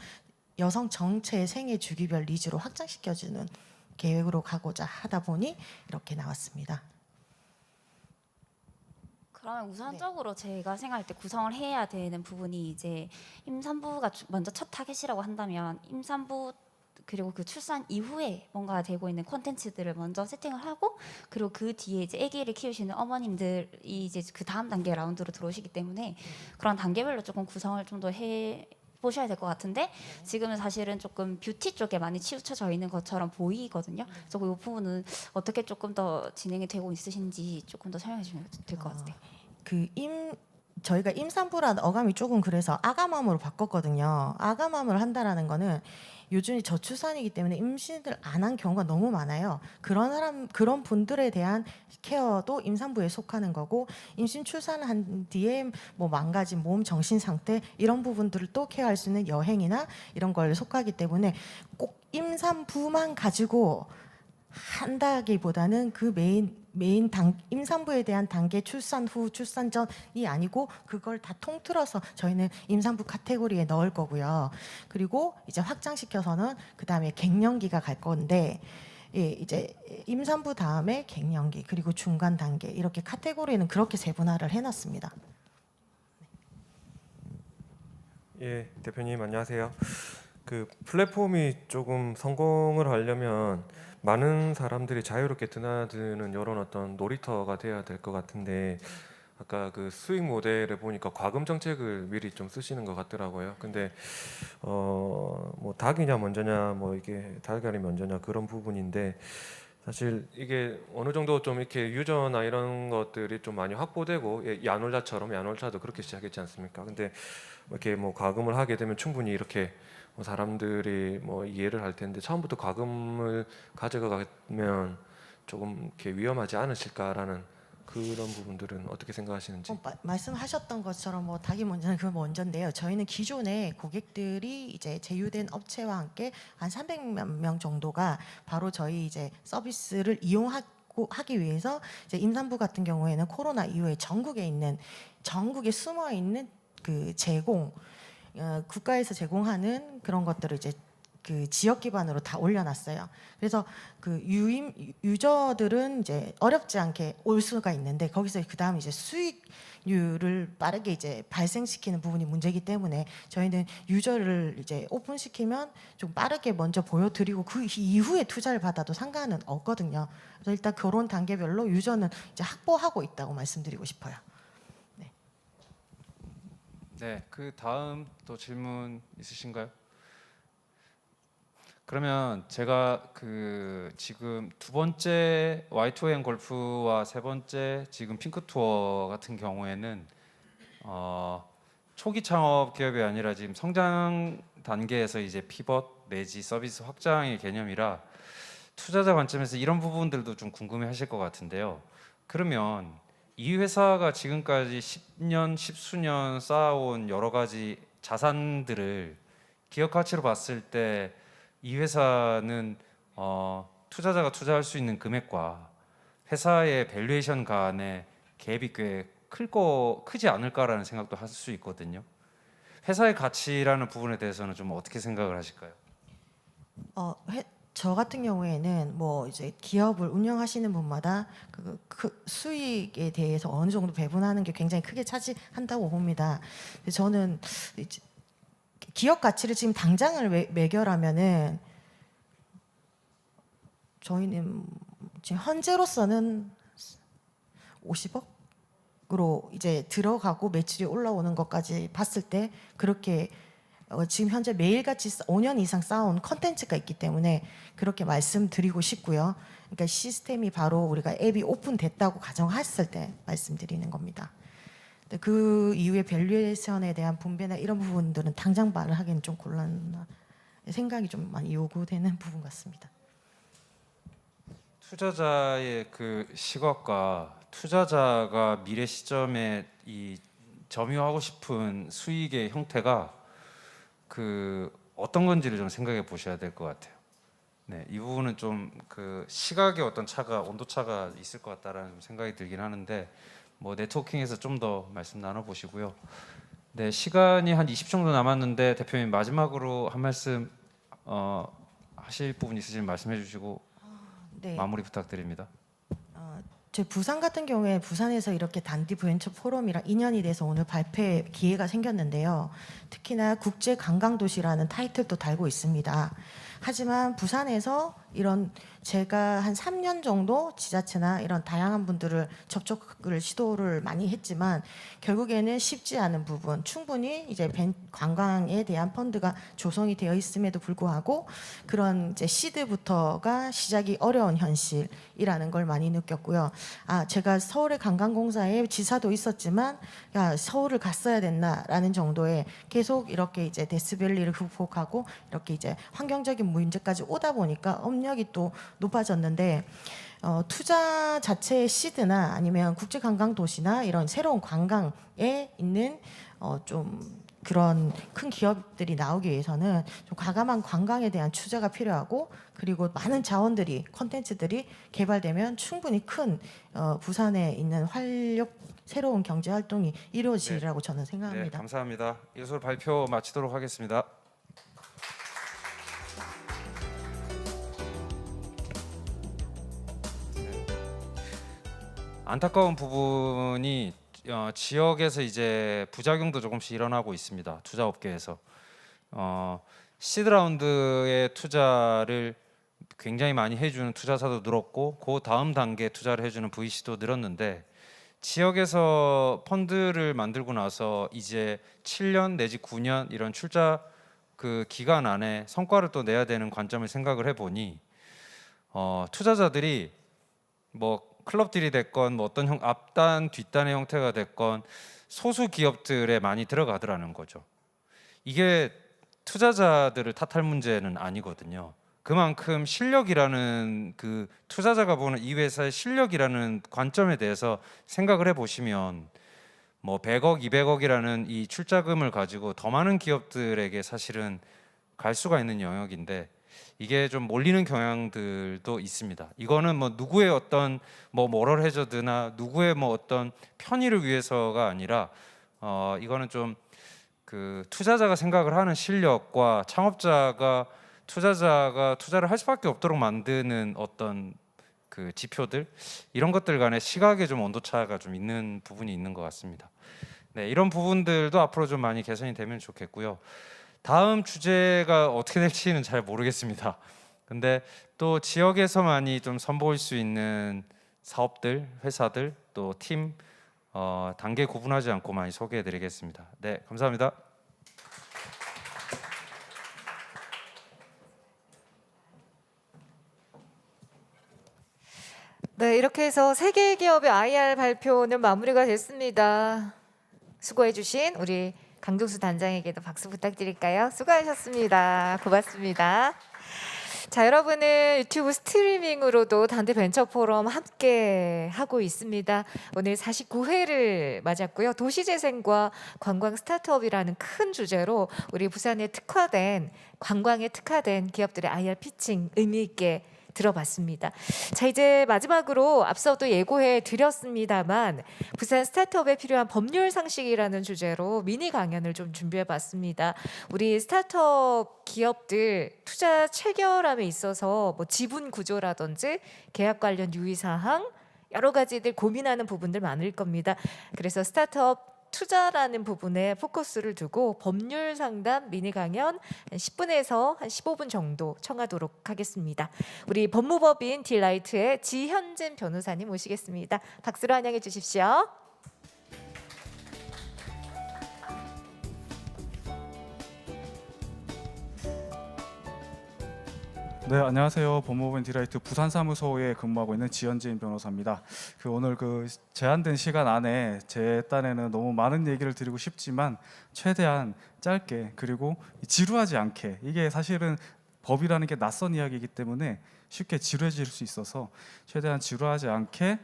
여성 전체의 생애 주기별 니즈로 확장시켜주는 계획으로 가고자 하다 보니 이렇게 나왔습니다. 그러면 우선적으로 제가 생각할 때 구성을 해야 되는 부분이 이제 임산부가 먼저 첫 타겟이라고 한다면 임산부 그리고 그 출산 이후에 뭔가 되고 있는 콘텐츠들을 먼저 세팅을 하고 그리고 그 뒤에 이제 아기를 키우시는 어머님들이 이제 그 다음 단계 라운드로 들어오시기 때문에 그런 단계별로 조금 구성을 좀 더 해 보셔야 될 것 같은데 지금은 사실은 조금 뷰티 쪽에 많이 치우쳐져 있는 것처럼 보이거든요. 그래서 그 부분은 어떻게 조금 더 진행이 되고 있으신지 조금 더 설명해 주시면 될 것 같아요. 저희가 임산부라는 어감이 조금 그래서 아가맘으로 바꿨거든요. 아가맘을 한다라는 거는 요즘이 저출산이기 때문에 임신을 안 한 경우가 너무 많아요. 그런 분들에 대한 케어도 임산부에 속하는 거고 임신 출산을 한 뒤에 뭐 망가진 몸, 정신 상태 이런 부분들을 또 케어할 수 있는 여행이나 이런 걸 속하기 때문에 꼭 임산부만 가지고 한다기보다는 그 메인 임산부에 대한 단계 출산 후 출산 전이 아니고 그걸 다 통틀어서 저희는 임산부 카테고리에 넣을 거고요. 그리고 이제 확장시켜서는 그 다음에 갱년기가 갈 건데 이제 임산부 다음에 갱년기 그리고 중간 단계 이렇게 카테고리는 그렇게 세분화를 해놨습니다. 예, 대표님 안녕하세요. 그 플랫폼이 조금 성공을 하려면 많은 사람들이 자유롭게 드나드는 이런 어떤 놀이터가 돼야 될 것 같은데 아까 그 수익 모델을 보니까 과금 정책을 미리 좀 쓰시는 것 같더라고요. 근데 뭐 닭이냐 먼저냐 뭐 이게 달걀이 먼저냐 그런 부분인데 사실 이게 어느 정도 좀 이렇게 유저나 이런 것들이 좀 많이 확보되고 야놀자처럼 야놀자도 그렇게 시작했지 않습니까? 근데 이렇게 뭐 과금을 하게 되면 충분히 이렇게 뭐 사람들이 뭐 이해를 할 텐데 처음부터 과금을 가져가면 조금 이렇게 위험하지 않으실까라는 그런 부분들은 어떻게 생각하시는지? 말씀하셨던 것처럼 뭐 닭이 먼저는 그건 먼저인데요. 저희는 기존에 고객들이 이제 제휴된 업체와 함께 한 300만 명 정도가 바로 저희 이제 서비스를 하기 위해서 이제 임산부 같은 경우에는 코로나 이후에 전국에 숨어 있는 그 국가에서 제공하는 그런 것들을 이제 그 지역 기반으로 다 올려놨어요. 그래서 그 유저들은 이제 어렵지 않게 올 수가 있는데 거기서 그 다음 이제 수익률을 빠르게 이제 발생시키는 부분이 문제이기 때문에 저희는 유저를 이제 오픈시키면 좀 빠르게 먼저 보여드리고 그 이후에 투자를 받아도 상관은 없거든요. 그래서 일단 그런 단계별로 유저는 이제 확보하고 있다고 말씀드리고 싶어요. 네, 그 다음 또 질문 있으신가요? 그러면 제가 그 지금 두 번째 Y2M 골프와 세 번째 지금 핑크 투어 같은 경우에는 초기 창업 기업이 아니라 지금 성장 단계에서 이제 피벗 내지 서비스 확장의 개념이라 투자자 관점에서 이런 부분들도 좀 궁금해하실 것 같은데요. 그러면 이 회사가 지금까지 10년, 10수년 쌓아온 여러 가지 자산들을 기업 가치로 봤을 때 이 회사는 투자자가 투자할 수 있는 금액과 회사의 밸류에이션 간의 갭이 꽤 크지 않을까라는 생각도 할 수 있거든요. 회사의 가치라는 부분에 대해서는 좀 어떻게 생각을 하실까요? 저 같은 경우에는 뭐 이제 기업을 운영하시는 분마다 그 수익에 대해서 어느 정도 배분하는 게 굉장히 크게 차지한다고 봅니다. 근데 저는 이제 기업 가치를 지금 당장을 매결하면은 저희는 지금 현재로서는 50억으로 이제 들어가고 매출이 올라오는 것까지 봤을 때 그렇게 지금 현재 매일같이 5년 이상 쌓아온 컨텐츠가 있기 때문에 그렇게 말씀드리고 싶고요. 그러니까 시스템이 바로 우리가 앱이 오픈됐다고 가정했을 때 말씀드리는 겁니다. 근데 그 이후에 밸류에이션에 대한 분배나 이런 부분들은 당장 말을 하기는 좀 곤란한 생각이 좀 많이 요구되는 부분 같습니다. 투자자의 그 시각과 투자자가 미래 시점에 이 점유하고 싶은 수익의 형태가 그 어떤 건지를 좀 생각해 보셔야 될 것 같아요. 네, 이 부분은 좀 그 시각의 어떤 차가 온도 차가 있을 것 같다라는 생각이 들긴 하는데 뭐 네트워킹에서 좀 더 말씀 나눠 보시고요. 네, 시간이 한 20 정도 남았는데 대표님 마지막으로 한 말씀 하실 부분 있으시면 말씀해 주시고 네. 마무리 부탁드립니다. 제 부산 같은 경우에 부산에서 이렇게 단디 벤처 포럼이랑 인연이 돼서 오늘 발표 기회가 생겼는데요. 특히나 국제 관광 도시라는 타이틀도 달고 있습니다. 하지만 부산에서 이런 제가 한 3년 정도 지자체나 이런 다양한 분들을 접촉을 시도를 많이 했지만 결국에는 쉽지 않은 부분, 충분히 이제 관광에 대한 펀드가 조성이 되어 있음에도 불구하고 그런 이제 시드부터가 시작이 어려운 현실이라는 걸 많이 느꼈고요. 제가 서울의 관광공사에 지사도 있었지만 야, 서울을 갔어야 됐나라는 정도의 계속 이렇게 이제 데스밸리를 극복하고 이렇게 이제 환경적인 문제까지 오다 보니까 업력이 또 높아졌는데 투자 자체의 시드나 아니면 국제관광도시나 이런 새로운 관광에 있는 좀 그런 큰 기업들이 나오기 위해서는 좀 과감한 관광에 대한 투자가 필요하고 그리고 많은 자원들이 콘텐츠들이 개발되면 충분히 큰 부산에 있는 새로운 경제 활동이 이루어지리라고 저는 네, 생각합니다. 감사합니다. 이것으로 발표 마치도록 하겠습니다. 안타까운 부분이 지역에서 이제 부작용도 조금씩 일어나고 있습니다. 투자업계에서 시드 라운드의 투자를 굉장히 많이 해주는 투자사도 늘었고 그 다음 단계 투자를 해주는 VC도 늘었는데 지역에서 펀드를 만들고 나서 이제 7년 내지 9년 이런 출자 그 기간 안에 성과를 또 내야 되는 관점을 생각을 해보니 투자자들이 뭐 클럽들이 됐건 뭐 어떤 앞단 뒷단의 형태가 됐건 소수 기업들에 많이 들어가더라는 거죠. 이게 투자자들을 탓할 문제는 아니거든요. 그만큼 실력이라는 그 투자자가 보는 이 회사의 실력이라는 관점에 대해서 생각을 해보시면 뭐 100억, 200억이라는 이 출자금을 가지고 더 많은 기업들에게 사실은 갈 수가 있는 영역인데 이게 좀 몰리는 경향들도 있습니다. 이거는 뭐 누구의 어떤 뭐 모럴 해저드나 누구의 뭐 어떤 편의를 위해서가 아니라 이거는 좀 그 투자자가 생각을 하는 실력과 창업자가 투자자가 투자를 할 수밖에 없도록 만드는 어떤 그 지표들 이런 것들 간의 시각에 좀 온도차가 좀 있는 부분이 있는 것 같습니다. 네, 이런 부분들도 앞으로 좀 많이 개선이 되면 좋겠고요. 다음 주제가 어떻게 될지는 잘 모르겠습니다. 근데 또 지역에서만이 좀 선보일 수 있는 사업들, 회사들, 또 팀 단계 구분하지 않고 많이 소개해드리겠습니다. 네, 감사합니다. 네, 이렇게 해서 세계 기업의 IR 발표는 마무리가 됐습니다. 수고해주신 우리 강종수 단장에게도 박수 부탁드릴까요? 수고하셨습니다. 고맙습니다. 자, 여러분은 유튜브 스트리밍으로도 단대 벤처 포럼 함께 하고 있습니다. 오늘 49회를 맞았고요. 도시재생과 관광 스타트업이라는 큰 주제로 우리 부산에 특화된 관광에 특화된 기업들의 IR 피칭 의미 있게 들어봤습니다. 자, 이제 마지막으로 앞서도 예고해 드렸습니다만 부산 스타트업에 필요한 법률 상식이라는 주제로 미니 강연을 좀 준비해 봤습니다. 우리 스타트업 기업들 투자 체결함에 있어서 뭐 지분 구조라든지 계약 관련 유의 사항 여러 가지들 고민하는 부분들 많을 겁니다. 그래서 스타트업 투자라는 부분에 포커스를 두고 법률 상담 미니 강연 한 10분에서 한 15분 정도 청하도록 하겠습니다. 우리 법무법인 딜라이트의 지현진 변호사님 모시겠습니다. 박수로 환영해 주십시오. 네, 안녕하세요. 법무법인 딜라이트 부산 사무소에 근무하고 있는 지현진 변호사입니다. 오늘 제한된 시간 안에 제 딴에는 너무 많은 얘기를 드리고 싶지만 최대한 짧게 그리고 지루하지 않게, 이게 사실은 법이라는 게 낯선 이야기이기 때문에 쉽게 지루해질 수 있어서 최대한 지루하지 않게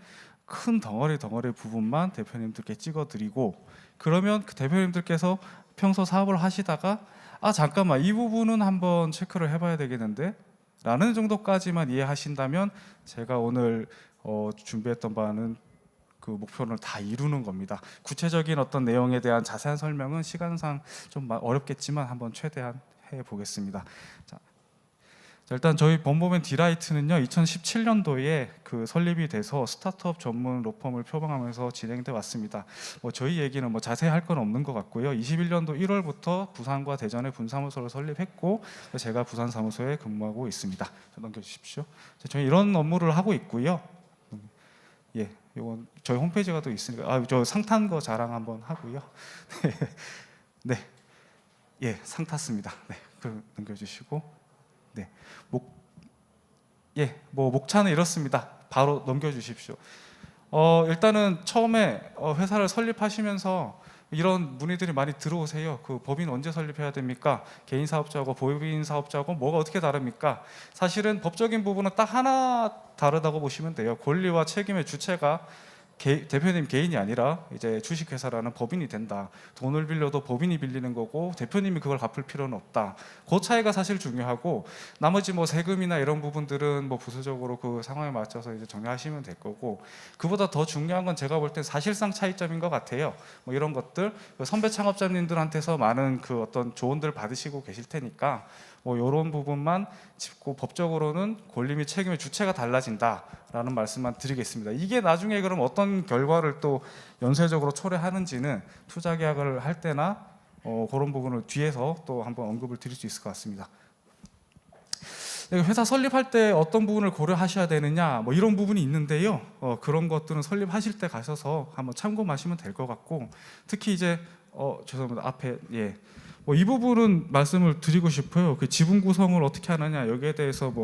큰 덩어리 부분만 대표님들께 찍어드리고, 그러면 그 대표님들께서 평소 사업을 하시다가 잠깐만 이 부분은 한번 체크를 해봐야 되겠는데 라는 정도까지만 이해하신다면 제가 오늘 준비했던 바는 그 목표를 다 이루는 겁니다. 구체적인 어떤 내용에 대한 자세한 설명은 시간상 좀 어렵겠지만 한번 최대한 해보겠습니다. 자, 일단 저희 법무법인 딜라이트는요 2017년도에 설립이 돼서 스타트업 전문 로펌을 표방하면서 진행돼 왔습니다. 저희 얘기는 자세히 할 건 없는 것 같고요. 21년도 1월부터 부산과 대전에 분사무소를 설립했고 제가 부산 사무소에 근무하고 있습니다. 넘겨주십시오. 저희 이런 업무를 하고 있고요. 예, 이건 저희 홈페이지가 또 있으니까 저 상 탄 거 자랑 한번 하고요. 네, 예, 상 탔습니다. 네, 넘겨주시고. 네, 목차는 이렇습니다. 바로 넘겨주십시오. 일단은 처음에 회사를 설립하시면서 이런 문의들이 많이 들어오세요. 법인 언제 설립해야 됩니까? 개인 사업자하고 법인 사업자하고 뭐가 어떻게 다릅니까? 사실은 법적인 부분은 딱 하나 다르다고 보시면 돼요. 권리와 책임의 주체가 대표님 개인이 아니라 이제 주식회사라는 법인이 된다. 돈을 빌려도 법인이 빌리는 거고 대표님이 그걸 갚을 필요는 없다. 그 차이가 사실 중요하고 나머지 세금이나 이런 부분들은 부수적으로 그 상황에 맞춰서 이제 정리하시면 될 거고, 그보다 더 중요한 건 제가 볼 땐 사실상 차이점인 것 같아요. 이런 것들 선배 창업자님들한테서 많은 어떤 조언들 받으시고 계실 테니까 이런 부분만 짚고 법적으로는 권리 및 책임의 주체가 달라진다라는 말씀만 드리겠습니다. 이게 나중에 그럼 어떤 결과를 또 연쇄적으로 초래하는지는 투자 계약을 할 때나 그런 부분을 뒤에서 또 한번 언급을 드릴 수 있을 것 같습니다. 회사 설립할 때 어떤 부분을 고려하셔야 되느냐 이런 부분이 있는데요. 그런 것들은 설립하실 때 가셔서 한번 참고하시면 될 것 같고, 특히 이제 죄송합니다. 앞에 이 부분은 말씀을 드리고 싶어요. 지분 구성을 어떻게 하느냐 여기에 대해서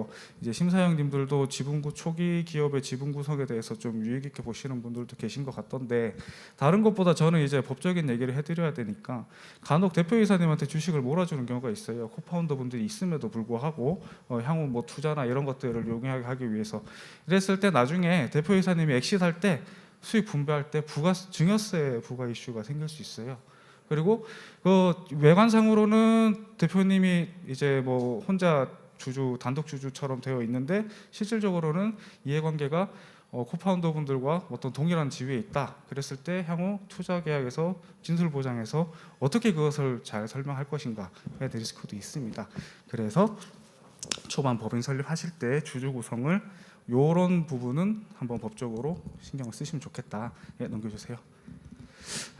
이제 심사위원님들도 초기 기업의 지분 구성에 대해서 좀 유익 있게 보시는 분들도 계신 것 같던데, 다른 것보다 저는 이제 법적인 얘기를 해드려야 되니까 간혹 대표이사님한테 주식을 몰아주는 경우가 있어요. 코파운더 분들이 있음에도 불구하고 향후 투자나 이런 것들을 용이하게 하기 위해서. 이랬을 때 나중에 대표이사님이 엑시트할 때 수익 분배할 때 증여세 부과 이슈가 생길 수 있어요. 그리고 외관상으로는 대표님이 이제 혼자 단독 주주처럼 되어 있는데 실질적으로는 이해관계가 코파운더 분들과 어떤 동일한 지위에 있다. 그랬을 때 향후 투자 계약에서 진술 보장에서 어떻게 그것을 잘 설명할 것인가에 대한 리스크도 있습니다. 그래서 초반 법인 설립하실 때 주주 구성을 이런 부분은 한번 법적으로 신경을 쓰시면 좋겠다. 넘겨주세요.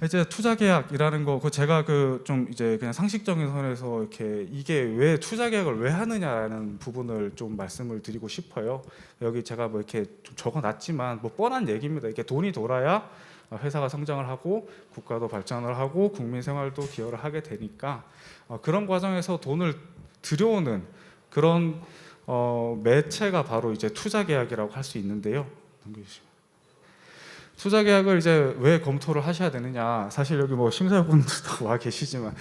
이제 투자 계약이라는 거 제가 좀 이제 그냥 상식적인 선에서 이게 왜 투자 계약을 왜 하느냐라는 부분을 좀 말씀을 드리고 싶어요. 여기 제가 이렇게 좀 적어놨지만 뻔한 얘기입니다. 이게 돈이 돌아야 회사가 성장을 하고 국가도 발전을 하고 국민 생활도 기여를 하게 되니까 그런 과정에서 돈을 들여오는 그런 매체가 바로 이제 투자 계약이라고 할 수 있는데요. 넘겨주시면. 투자 계약을 이제 왜 검토를 하셔야 되느냐? 사실 여기 뭐 심사위원분들도 와 계시지만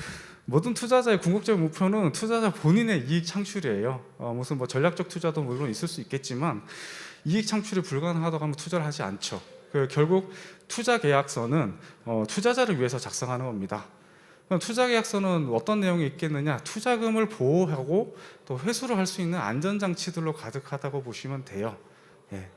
모든 투자자의 궁극적인 목표는 투자자 본인의 이익 창출이에요. 무슨 뭐 전략적 투자도 물론 있을 수 있겠지만 이익 창출이 불가능하다고 하면 투자를 하지 않죠. 결국 투자 계약서는 투자자를 위해서 작성하는 겁니다. 그럼 투자 계약서는 어떤 내용이 있겠느냐? 투자금을 보호하고 또 회수를 할 수 있는 안전장치들로 가득하다고 보시면 돼요. 예.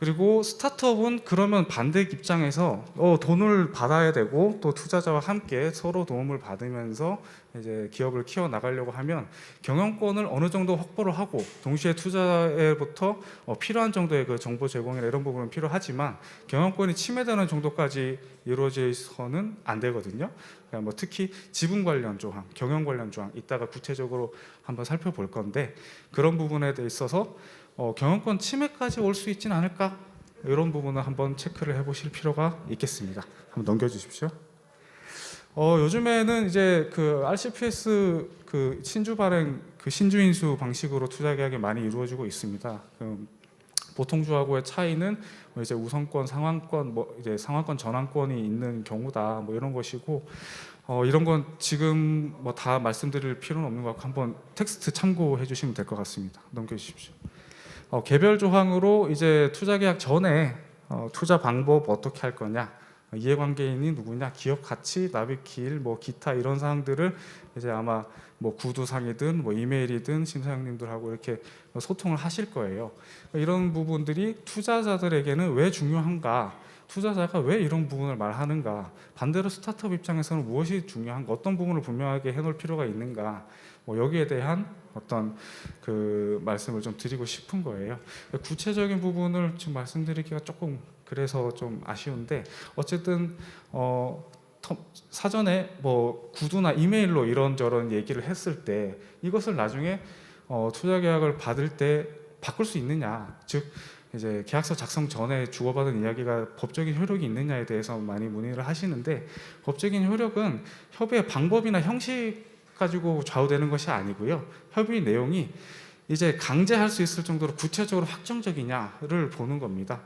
그리고 스타트업은 그러면 반대 입장에서 돈을 받아야 되고 또 투자자와 함께 서로 도움을 받으면서 이제 기업을 키워 나가려고 하면 경영권을 어느 정도 확보를 하고 동시에 투자에부터 필요한 정도의 그 정보 제공이나 이런 부분은 필요하지만 경영권이 침해되는 정도까지 이루어져서는 안 되거든요. 그러니까 뭐 특히 지분 관련 조항, 경영 관련 조항 이따가 구체적으로 한번 살펴볼 건데 그런 부분에 대해 있어서 경영권 침해까지 올 수 있지는 않을까? 이런 부분을 한번 체크를 해보실 필요가 있겠습니다. 한번 넘겨주십시오. 요즘에는 이제 그 RCPS 그 신주 발행 그 신주 인수 방식으로 투자 계약이 많이 이루어지고 있습니다. 보통주하고의 차이는 뭐 이제 우선권, 상환권, 뭐 이제 상환권, 전환권이 있는 경우다, 뭐 이런 것이고. 이런 건 지금 뭐 다 말씀드릴 필요는 없는 것 같고 한번 텍스트 참고해 주시면 될 것 같습니다. 넘겨주십시오. 개별 조항으로 이제 투자 계약 전에 투자 방법 어떻게 할 거냐, 이해관계인이 누구냐, 기업 가치, 납입 기일, 뭐 기타 이런 사항들을 이제 아마 뭐 구두상이든 뭐 이메일이든 심사위원님들하고 이렇게 소통을 하실 거예요. 이런 부분들이 투자자들에게는 왜 중요한가? 투자자가 왜 이런 부분을 말하는가? 반대로 스타트업 입장에서는 무엇이 중요한가? 어떤 부분을 분명하게 해놓을 필요가 있는가? 뭐 여기에 대한 어떤 그 말씀을 좀 드리고 싶은 거예요. 구체적인 부분을 지금 말씀드리기가 조금 그래서 좀 아쉬운데 어쨌든 사전에 뭐 구두나 이메일로 이런저런 얘기를 했을 때 이것을 나중에 투자 계약을 받을 때 바꿀 수 있느냐, 즉 이제 계약서 작성 전에 주고받은 이야기가 법적인 효력이 있느냐에 대해서 많이 문의를 하시는데 법적인 효력은 협의의 방법이나 형식 가지고 좌우되는 것이 아니고요. 협의 내용이 이제 강제할 수 있을 정도로 구체적으로 확정적이냐를 보는 겁니다.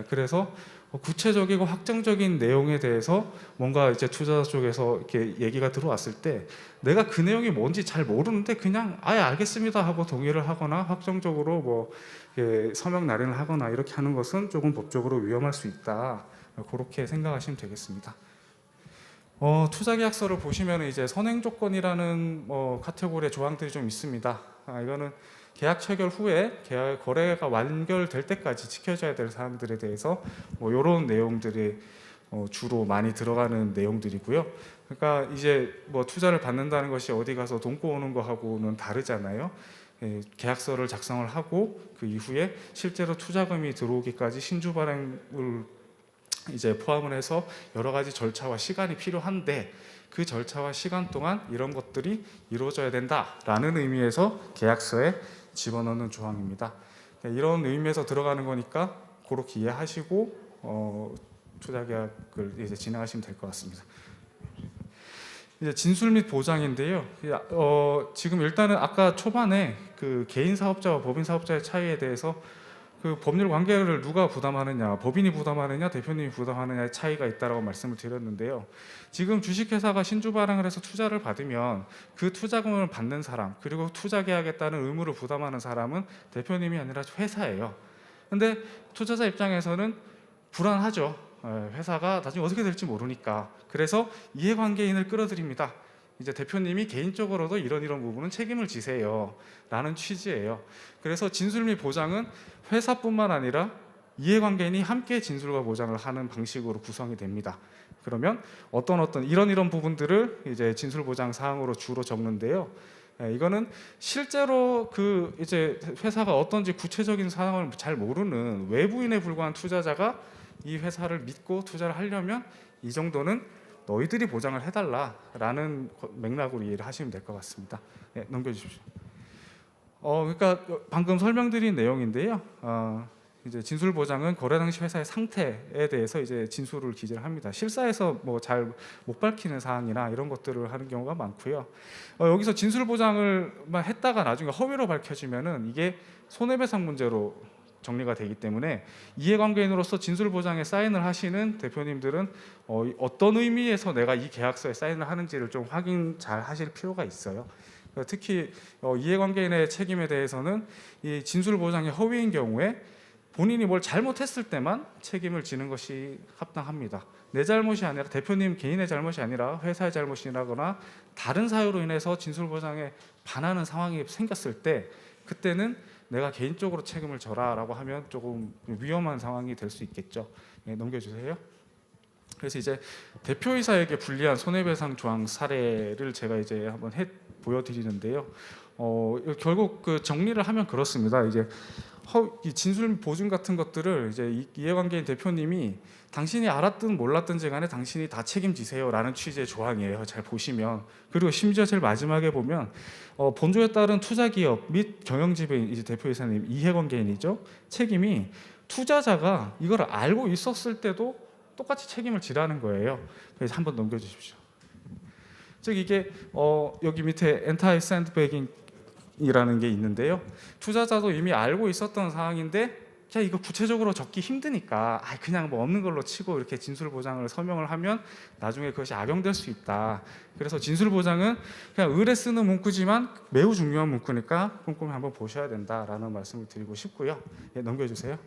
그래서 구체적이고 확정적인 내용에 대해서 뭔가 이제 투자자 쪽에서 이렇게 얘기가 들어왔을 때 내가 그 내용이 뭔지 잘 모르는데 그냥 아예 알겠습니다 하고 동의를 하거나 확정적으로 뭐 서명 날인을 하거나 이렇게 하는 것은 조금 법적으로 위험할 수 있다. 그렇게 생각하시면 되겠습니다. 투자 계약서를 보시면 이제 선행 조건이라는 카테고리의 조항들이 좀 있습니다. 이거는 계약 체결 후에 계약 거래가 완결될 때까지 지켜져야 될 사항들에 대해서 뭐 이런 내용들이 주로 많이 들어가는 내용들이고요. 그러니까 이제 뭐 투자를 받는다는 것이 어디 가서 돈 꼬우는 거하고는 다르잖아요. 계약서를 작성을 하고 그 이후에 실제로 투자금이 들어오기까지 신주 발행을 이제 포함을 해서 여러 가지 절차와 시간이 필요한데 그 절차와 시간 동안 이런 것들이 이루어져야 된다라는 의미에서 계약서에 집어넣는 조항입니다. 이런 의미에서 들어가는 거니까 그렇게 이해하시고 투자 계약을 이제 진행하시면 될 것 같습니다. 이제 진술 및 보장인데요. 지금 일단은 아까 초반에 그 개인 사업자와 법인 사업자의 차이에 대해서 그 법률 관계를 누가 부담하느냐, 법인이 부담하느냐, 대표님이 부담하느냐의 차이가 있다라고 말씀을 드렸는데요. 지금 주식회사가 신주 발행을 해서 투자를 받으면 그 투자금을 받는 사람, 그리고 투자 계약에 따른 의무를 부담하는 사람은 대표님이 아니라 회사예요. 근데 투자자 입장에서는 불안하죠. 회사가 나중에 어떻게 될지 모르니까. 그래서 이해관계인을 끌어들입니다. 이제 대표님이 개인적으로도 이런 부분은 책임을 지세요 라는 취지예요. 그래서 진술 및 보장은 회사뿐만 아니라 이해관계인이 함께 진술과 보장을 하는 방식으로 구성이 됩니다. 그러면 어떤 이런 부분들을 이제 진술 보장 사항으로 주로 적는데요. 이거는 실제로 그 이제 회사가 어떤지 구체적인 상황을 잘 모르는 외부인에 불과한 투자자가 이 회사를 믿고 투자를 하려면 이 정도는 너희들이 보장을 해달라라는 맥락으로 이해를 하시면 될 것 같습니다. 네, 넘겨주십시오. 그러니까 방금 설명드린 내용인데요. 이제 진술 보장은 거래 당시 회사의 상태에 대해서 이제 진술을 기재를 합니다. 실사에서 뭐 잘 못 밝히는 사항이나 이런 것들을 하는 경우가 많고요. 여기서 진술 보장을만 했다가 나중에 허위로 밝혀지면은 이게 손해배상 문제로 정리가 되기 때문에 이해관계인으로서 진술보장에 사인을 하시는 대표님들은 어떤 의미에서 내가 이 계약서에 사인을 하는지를 좀 확인 잘 하실 필요가 있어요. 특히 이해관계인의 책임에 대해서는 이 진술보장이 허위인 경우에 본인이 뭘 잘못했을 때만 책임을 지는 것이 합당합니다. 내 잘못이 아니라 대표님 개인의 잘못이 아니라 회사의 잘못이라거나 다른 사유로 인해서 진술보장에 반하는 상황이 생겼을 때 그때는 내가 개인적으로 책임을 져라라고 하면 조금 위험한 상황이 될 수 있겠죠. 네, 넘겨주세요. 그래서 이제 대표이사에게 불리한 손해배상 조항 사례를 제가 이제 한번 보여드리는데요. 결국 그 정리를 하면 그렇습니다. 이제 이 진술 보증 같은 것들을 이제 이해관계인 대표님이 당신이 알았든 몰랐든지 간에 당신이 다 책임지세요라는 취지의 조항이에요. 잘 보시면. 그리고 심지어 제일 마지막에 보면 본조에 따른 투자기업 및 경영지배인 이제 대표이사님 이해관계인이죠. 책임이 투자자가 이걸 알고 있었을 때도 똑같이 책임을 지라는 거예요. 그래서 한번 넘겨주십시오. 즉 이게 여기 밑에 엔타이 샌드백잉이라는 게 있는데요. 투자자도 이미 알고 있었던 사항인데 그냥 이거 구체적으로 적기 힘드니까 그냥 뭐 없는 걸로 치고 이렇게 진술보장을 서명을 하면 나중에 그것이 악용될 수 있다. 그래서 진술보장은 그냥 을에 쓰는 문구지만 매우 중요한 문구니까 꼼꼼히 한번 보셔야 된다라는 말씀을 드리고 싶고요. 예, 넘겨주세요.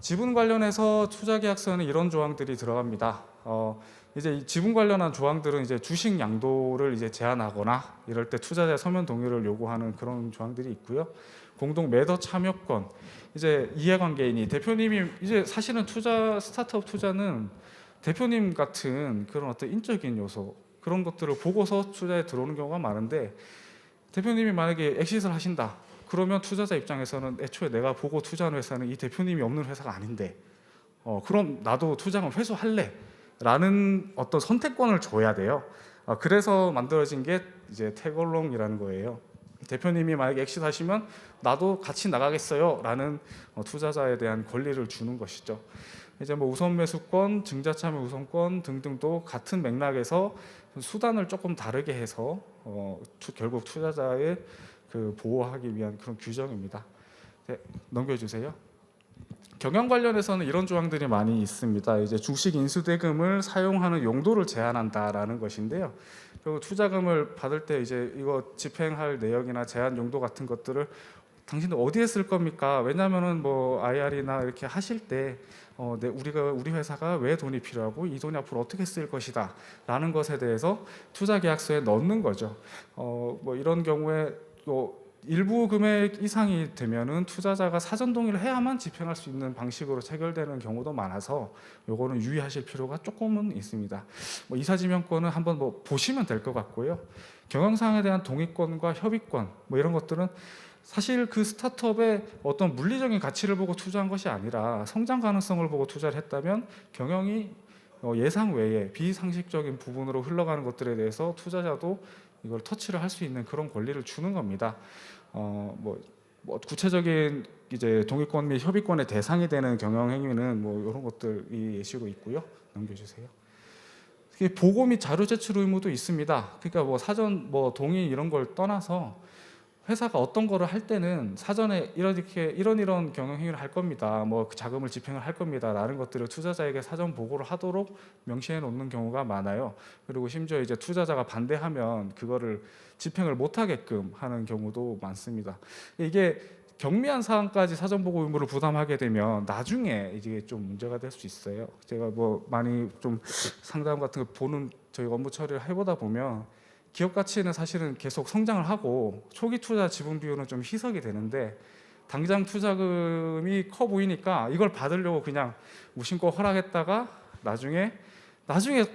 지분 관련해서 투자계약서에는 이런 조항들이 들어갑니다. 이제 이 지분 관련한 조항들은 이제 주식 양도를 이제 제한하거나 이럴 때 투자자의 서면 동의를 요구하는 그런 조항들이 있고요. 공동 매더 참여권, 이제 이해관계인이 대표님이 이제 사실은 스타트업 투자는 대표님 같은 그런 어떤 인적인 요소 그런 것들을 보고서 투자에 들어오는 경우가 많은데 대표님이 만약에 엑시트를 하신다. 그러면 투자자 입장에서는 애초에 내가 보고 투자하는 회사는 이 대표님이 없는 회사가 아닌데 그럼 나도 투자금 회수할래 라는 어떤 선택권을 줘야 돼요. 그래서 만들어진 게 이제 태글롱이라는 거예요. 대표님이 만약에 엑시트 하시면 나도 같이 나가겠어요 라는 투자자에 대한 권리를 주는 것이죠. 이제 뭐 우선 매수권, 증자참여 우선권 등등도 같은 맥락에서 수단을 조금 다르게 해서 결국 투자자의 그 보호하기 위한 그런 규정입니다. 네, 넘겨주세요. 경영 관련해서는 이런 조항들이 많이 있습니다. 이제 주식 인수대금을 사용하는 용도를 제한한다라는 것인데요. 그리고 투자금을 받을 때 이제 이거 집행할 내역이나 제한 용도 같은 것들을 당신들 어디에 쓸 겁니까? 왜냐하면은 뭐 IR이나 이렇게 하실 때 우리 회사가 왜 돈이 필요하고 이 돈이 앞으로 어떻게 쓰일 것이다라는 것에 대해서 투자 계약서에 넣는 거죠. 뭐 이런 경우에 또 일부 금액 이상이 되면은 투자자가 사전 동의를 해야만 집행할 수 있는 방식으로 체결되는 경우도 많아서 요거는 유의하실 필요가 조금은 있습니다. 뭐 이사지명권은 한번 뭐 보시면 될 것 같고요. 경영상에 대한 동의권과 협의권 뭐 이런 것들은 사실 그 스타트업의 어떤 물리적인 가치를 보고 투자한 것이 아니라 성장 가능성을 보고 투자를 했다면 경영이 예상 외에 비상식적인 부분으로 흘러가는 것들에 대해서 투자자도 이걸 터치를 할 수 있는 그런 권리를 주는 겁니다. 뭐 구체적인 이제 동의권 및 협의권의 대상이 되는 경영 행위는 뭐 이런 것들이 예시로 있고요. 넘겨주세요. 보고 및 자료 제출 의무도 있습니다. 그러니까 뭐 사전 뭐 동의 이런 걸 떠나서 회사가 어떤 거를 할 때는 사전에 이런 경영 행위를 할 겁니다. 뭐 그 자금을 집행을 할 겁니다라는 것들을 투자자에게 사전 보고를 하도록 명시해 놓는 경우가 많아요. 그리고 심지어 이제 투자자가 반대하면 그거를 집행을 못 하게끔 하는 경우도 많습니다. 이게 경미한 사항까지 사전 보고 의무를 부담하게 되면 나중에 이게 좀 문제가 될 수 있어요. 제가 뭐 많이 좀 상담 같은 거 보는 저희 업무 처리를 해보다 보면 기업 가치는 사실은 계속 성장을 하고 초기 투자 지분 비율은 좀 희석이 되는데 당장 투자금이 커 보이니까 이걸 받으려고 그냥 무심코 허락했다가 나중에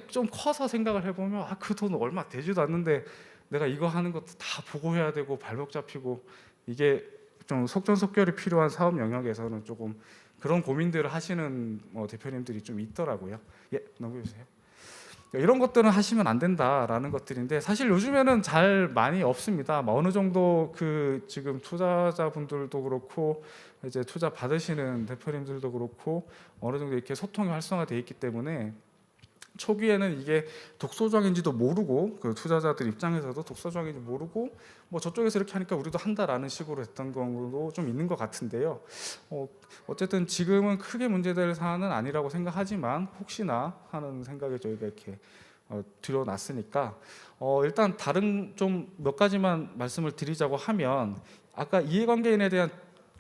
좀 커서 생각을 해보면 그 돈 얼마 되지도 않는데 내가 이거 하는 것도 다 보고해야 되고 발목 잡히고 이게 좀 속전속결이 필요한 사업 영역에서는 조금 그런 고민들을 하시는 대표님들이 좀 있더라고요. 예, 넘겨주세요. 이런 것들은 하시면 안 된다라는 것들인데 사실 요즘에는 잘 많이 없습니다. 뭐 어느 정도 그 지금 투자자분들도 그렇고 이제 투자 받으시는 대표님들도 그렇고 어느 정도 이렇게 소통이 활성화되어 있기 때문에 초기에는 이게 독소조항인지도 모르고 그 투자자들 입장에서도 독소조항인지 모르고 뭐 저쪽에서 이렇게 하니까 우리도 한다라는 식으로 했던 경우도 좀 있는 것 같은데요. 어쨌든 지금은 크게 문제될 사안은 아니라고 생각하지만 혹시나 하는 생각에 저희가 이렇게 들여놨으니까 일단 다른 좀 몇 가지만 말씀을 드리자고 하면 아까 이해관계인에 대한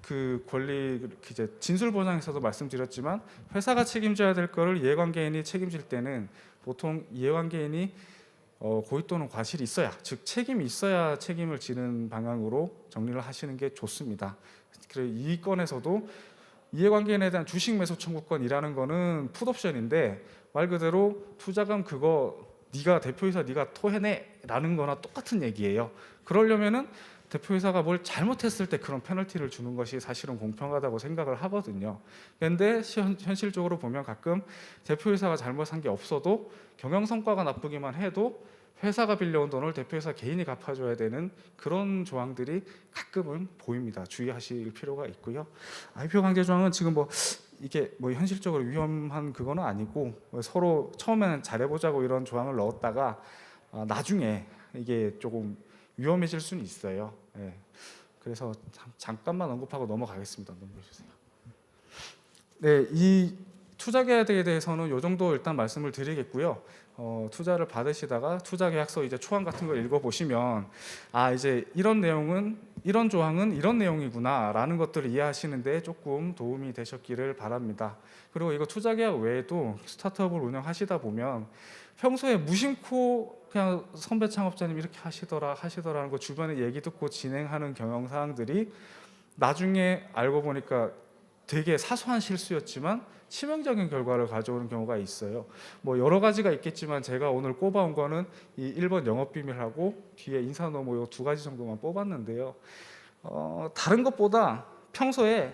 그 권리 이제 진술 보장에서도 말씀드렸지만 회사가 책임져야 될 거를 이해관계인이 책임질 때는 보통 이해관계인이 고의 또는 과실이 있어야, 즉 책임이 있어야 책임을 지는 방향으로 정리를 하시는 게 좋습니다. 그래서 이 건에서도 이해관계인에 대한 주식 매수 청구권이라는 거는 풋옵션인데 말 그대로 투자금 그거 네가 대표이사 네가 토해내라는 거나 똑같은 얘기예요. 그러려면은 대표이사가 뭘 잘못했을 때 그런 페널티를 주는 것이 사실은 공평하다고 생각을 하거든요. 그런데 현실적으로 보면 가끔 대표이사가 잘못한 게 없어도 경영 성과가 나쁘기만 해도 회사가 빌려온 돈을 대표이사 개인이 갚아줘야 되는 그런 조항들이 가끔은 보입니다. 주의하실 필요가 있고요. IPO 강제 조항은 지금 뭐 이게 뭐 현실적으로 위험한 그거는 아니고 서로 처음에는 잘해보자고 이런 조항을 넣었다가 나중에 이게 조금 위험해질 수는 있어요. 예. 그래서 잠깐만 언급하고 넘어가겠습니다. 넘겨주세요. 네, 이 투자 계약에 대해서는 이 정도 일단 말씀을 드리겠고요. 투자를 받으시다가 투자 계약서 이제 초안 같은 걸 읽어보시면 이제 이런 내용은 이런 조항은 이런 내용이구나라는 것들을 이해하시는데 조금 도움이 되셨기를 바랍니다. 그리고 이거 투자 계약 외에도 스타트업을 운영하시다 보면 평소에 무심코 그냥 선배 창업자님 이렇게 하시더라는 거 주변에 얘기 듣고 진행하는 경영 사항들이 나중에 알고 보니까 되게 사소한 실수였지만 치명적인 결과를 가져오는 경우가 있어요. 뭐 여러 가지가 있겠지만 제가 오늘 꼽아온 거는 이 1번 영업비밀하고 뒤에 인사노무 요 두 가지 정도만 뽑았는데요. 다른 것보다 평소에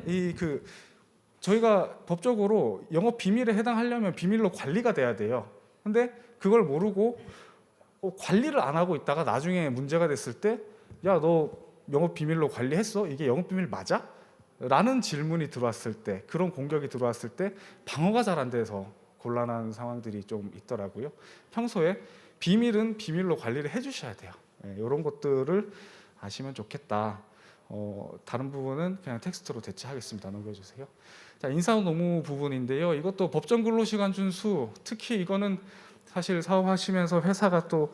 저희가 법적으로 영업 비밀에 해당하려면 비밀로 관리가 돼야 돼요. 근데 그걸 모르고 관리를 안 하고 있다가 나중에 문제가 됐을 때 야, 너 영업 비밀로 관리했어? 이게 영업 비밀 맞아? 라는 질문이 들어왔을 때, 그런 공격이 들어왔을 때 방어가 잘 안 돼서 곤란한 상황들이 좀 있더라고요. 평소에 비밀은 비밀로 관리를 해주셔야 돼요. 이런 것들을 아시면 좋겠다. 다른 부분은 그냥 텍스트로 대체하겠습니다. 넘겨주세요. 자, 인사노무 부분인데요. 이것도 법정 근로시간 준수, 특히 이거는 사실 사업하시면서 회사가 또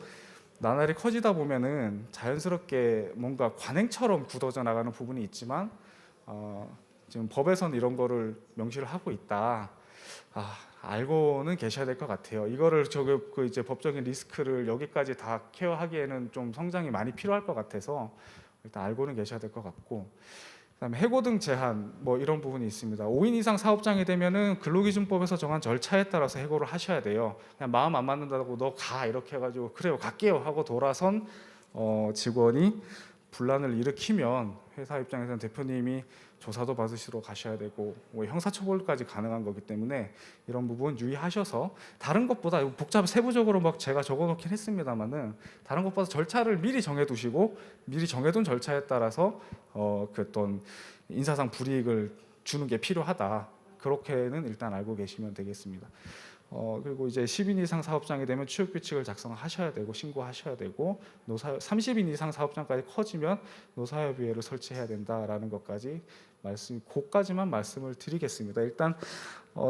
나날이 커지다 보면은 자연스럽게 뭔가 관행처럼 굳어져 나가는 부분이 있지만 지금 법에서는 이런 거를 명시를 하고 있다. 알고는 계셔야 될 것 같아요. 이거를 이제 법적인 리스크를 여기까지 다 케어하기에는 좀 성장이 많이 필요할 것 같아서 일단 알고는 계셔야 될 것 같고, 그다음에 해고 등 제한 뭐 이런 부분이 있습니다. 5인 이상 사업장이 되면은 근로기준법에서 정한 절차에 따라서 해고를 하셔야 돼요. 그냥 마음 안 맞는다고 너 가 이렇게 해가지고 그래요 갈게요 하고 돌아선 직원이 분란을 일으키면 회사 입장에서는 대표님이 조사도 받으시러 가셔야 되고 뭐 형사처벌까지 가능한 거기 때문에 이런 부분 유의하셔서, 다른 것보다 복잡 세부적으로 막 제가 적어놓긴 했습니다만은 다른 것보다 절차를 미리 정해두시고 미리 정해둔 절차에 따라서 그 어떤 인사상 불이익을 주는 게 필요하다. 그렇게는 일단 알고 계시면 되겠습니다. 그리고 이제 10인 이상 사업장이 되면 취업 규칙을 작성하셔야 되고 신고하셔야 되고 30인 이상 사업장까지 커지면 노사협의회를 설치해야 된다라는 것까지 그까지만 말씀을 드리겠습니다. 일단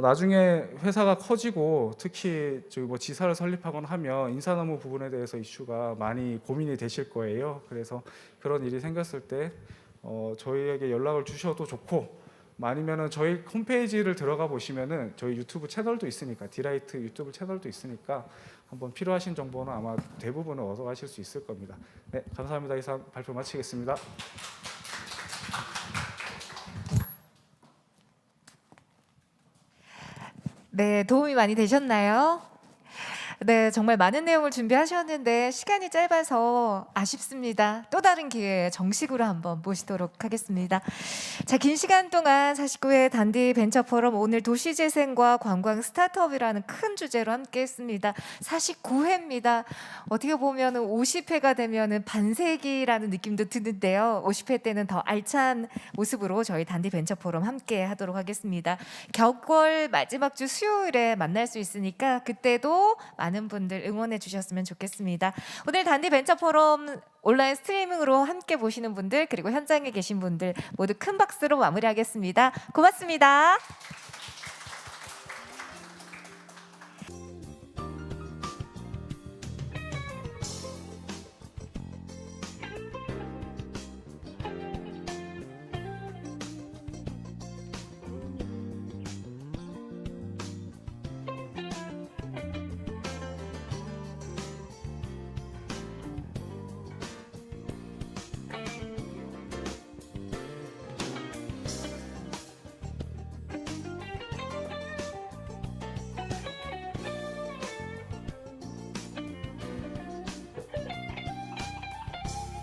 나중에 회사가 커지고 특히 뭐 지사를 설립하거나 하면 인사노무 부분에 대해서 이슈가 많이 고민이 되실 거예요. 그래서 그런 일이 생겼을 때 저희에게 연락을 주셔도 좋고, 아니면은 저희 홈페이지를 들어가 보시면은 저희 유튜브 채널도 있으니까, 디라이트 유튜브 채널도 있으니까 한번 필요하신 정보는 아마 대부분을 얻어가실 수 있을 겁니다. 네, 감사합니다. 이상 발표 마치겠습니다. 네, 도움이 많이 되셨나요? 네, 정말 많은 내용을 준비하셨는데 시간이 짧아서 아쉽습니다. 또 다른 기회에 정식으로 한번 모시도록 하겠습니다. 자, 긴 시간 동안 49회 단디 벤처 포럼, 오늘 도시재생과 관광 스타트업이라는 큰 주제로 함께했습니다. 49회입니다. 어떻게 보면 50회가 되면은 반세기라는 느낌도 드는데요. 50회 때는 더 알찬 모습으로 저희 단디 벤처 포럼 함께 하도록 하겠습니다. 격월 마지막 주 수요일에 만날 수 있으니까 그때도 많은 분들 응원해 주셨으면 좋겠습니다. 오늘 단디 벤처 포럼 온라인 스트리밍으로 함께 보시는 분들, 그리고 현장에 계신 분들 모두 큰 박수로 마무리하겠습니다. 고맙습니다.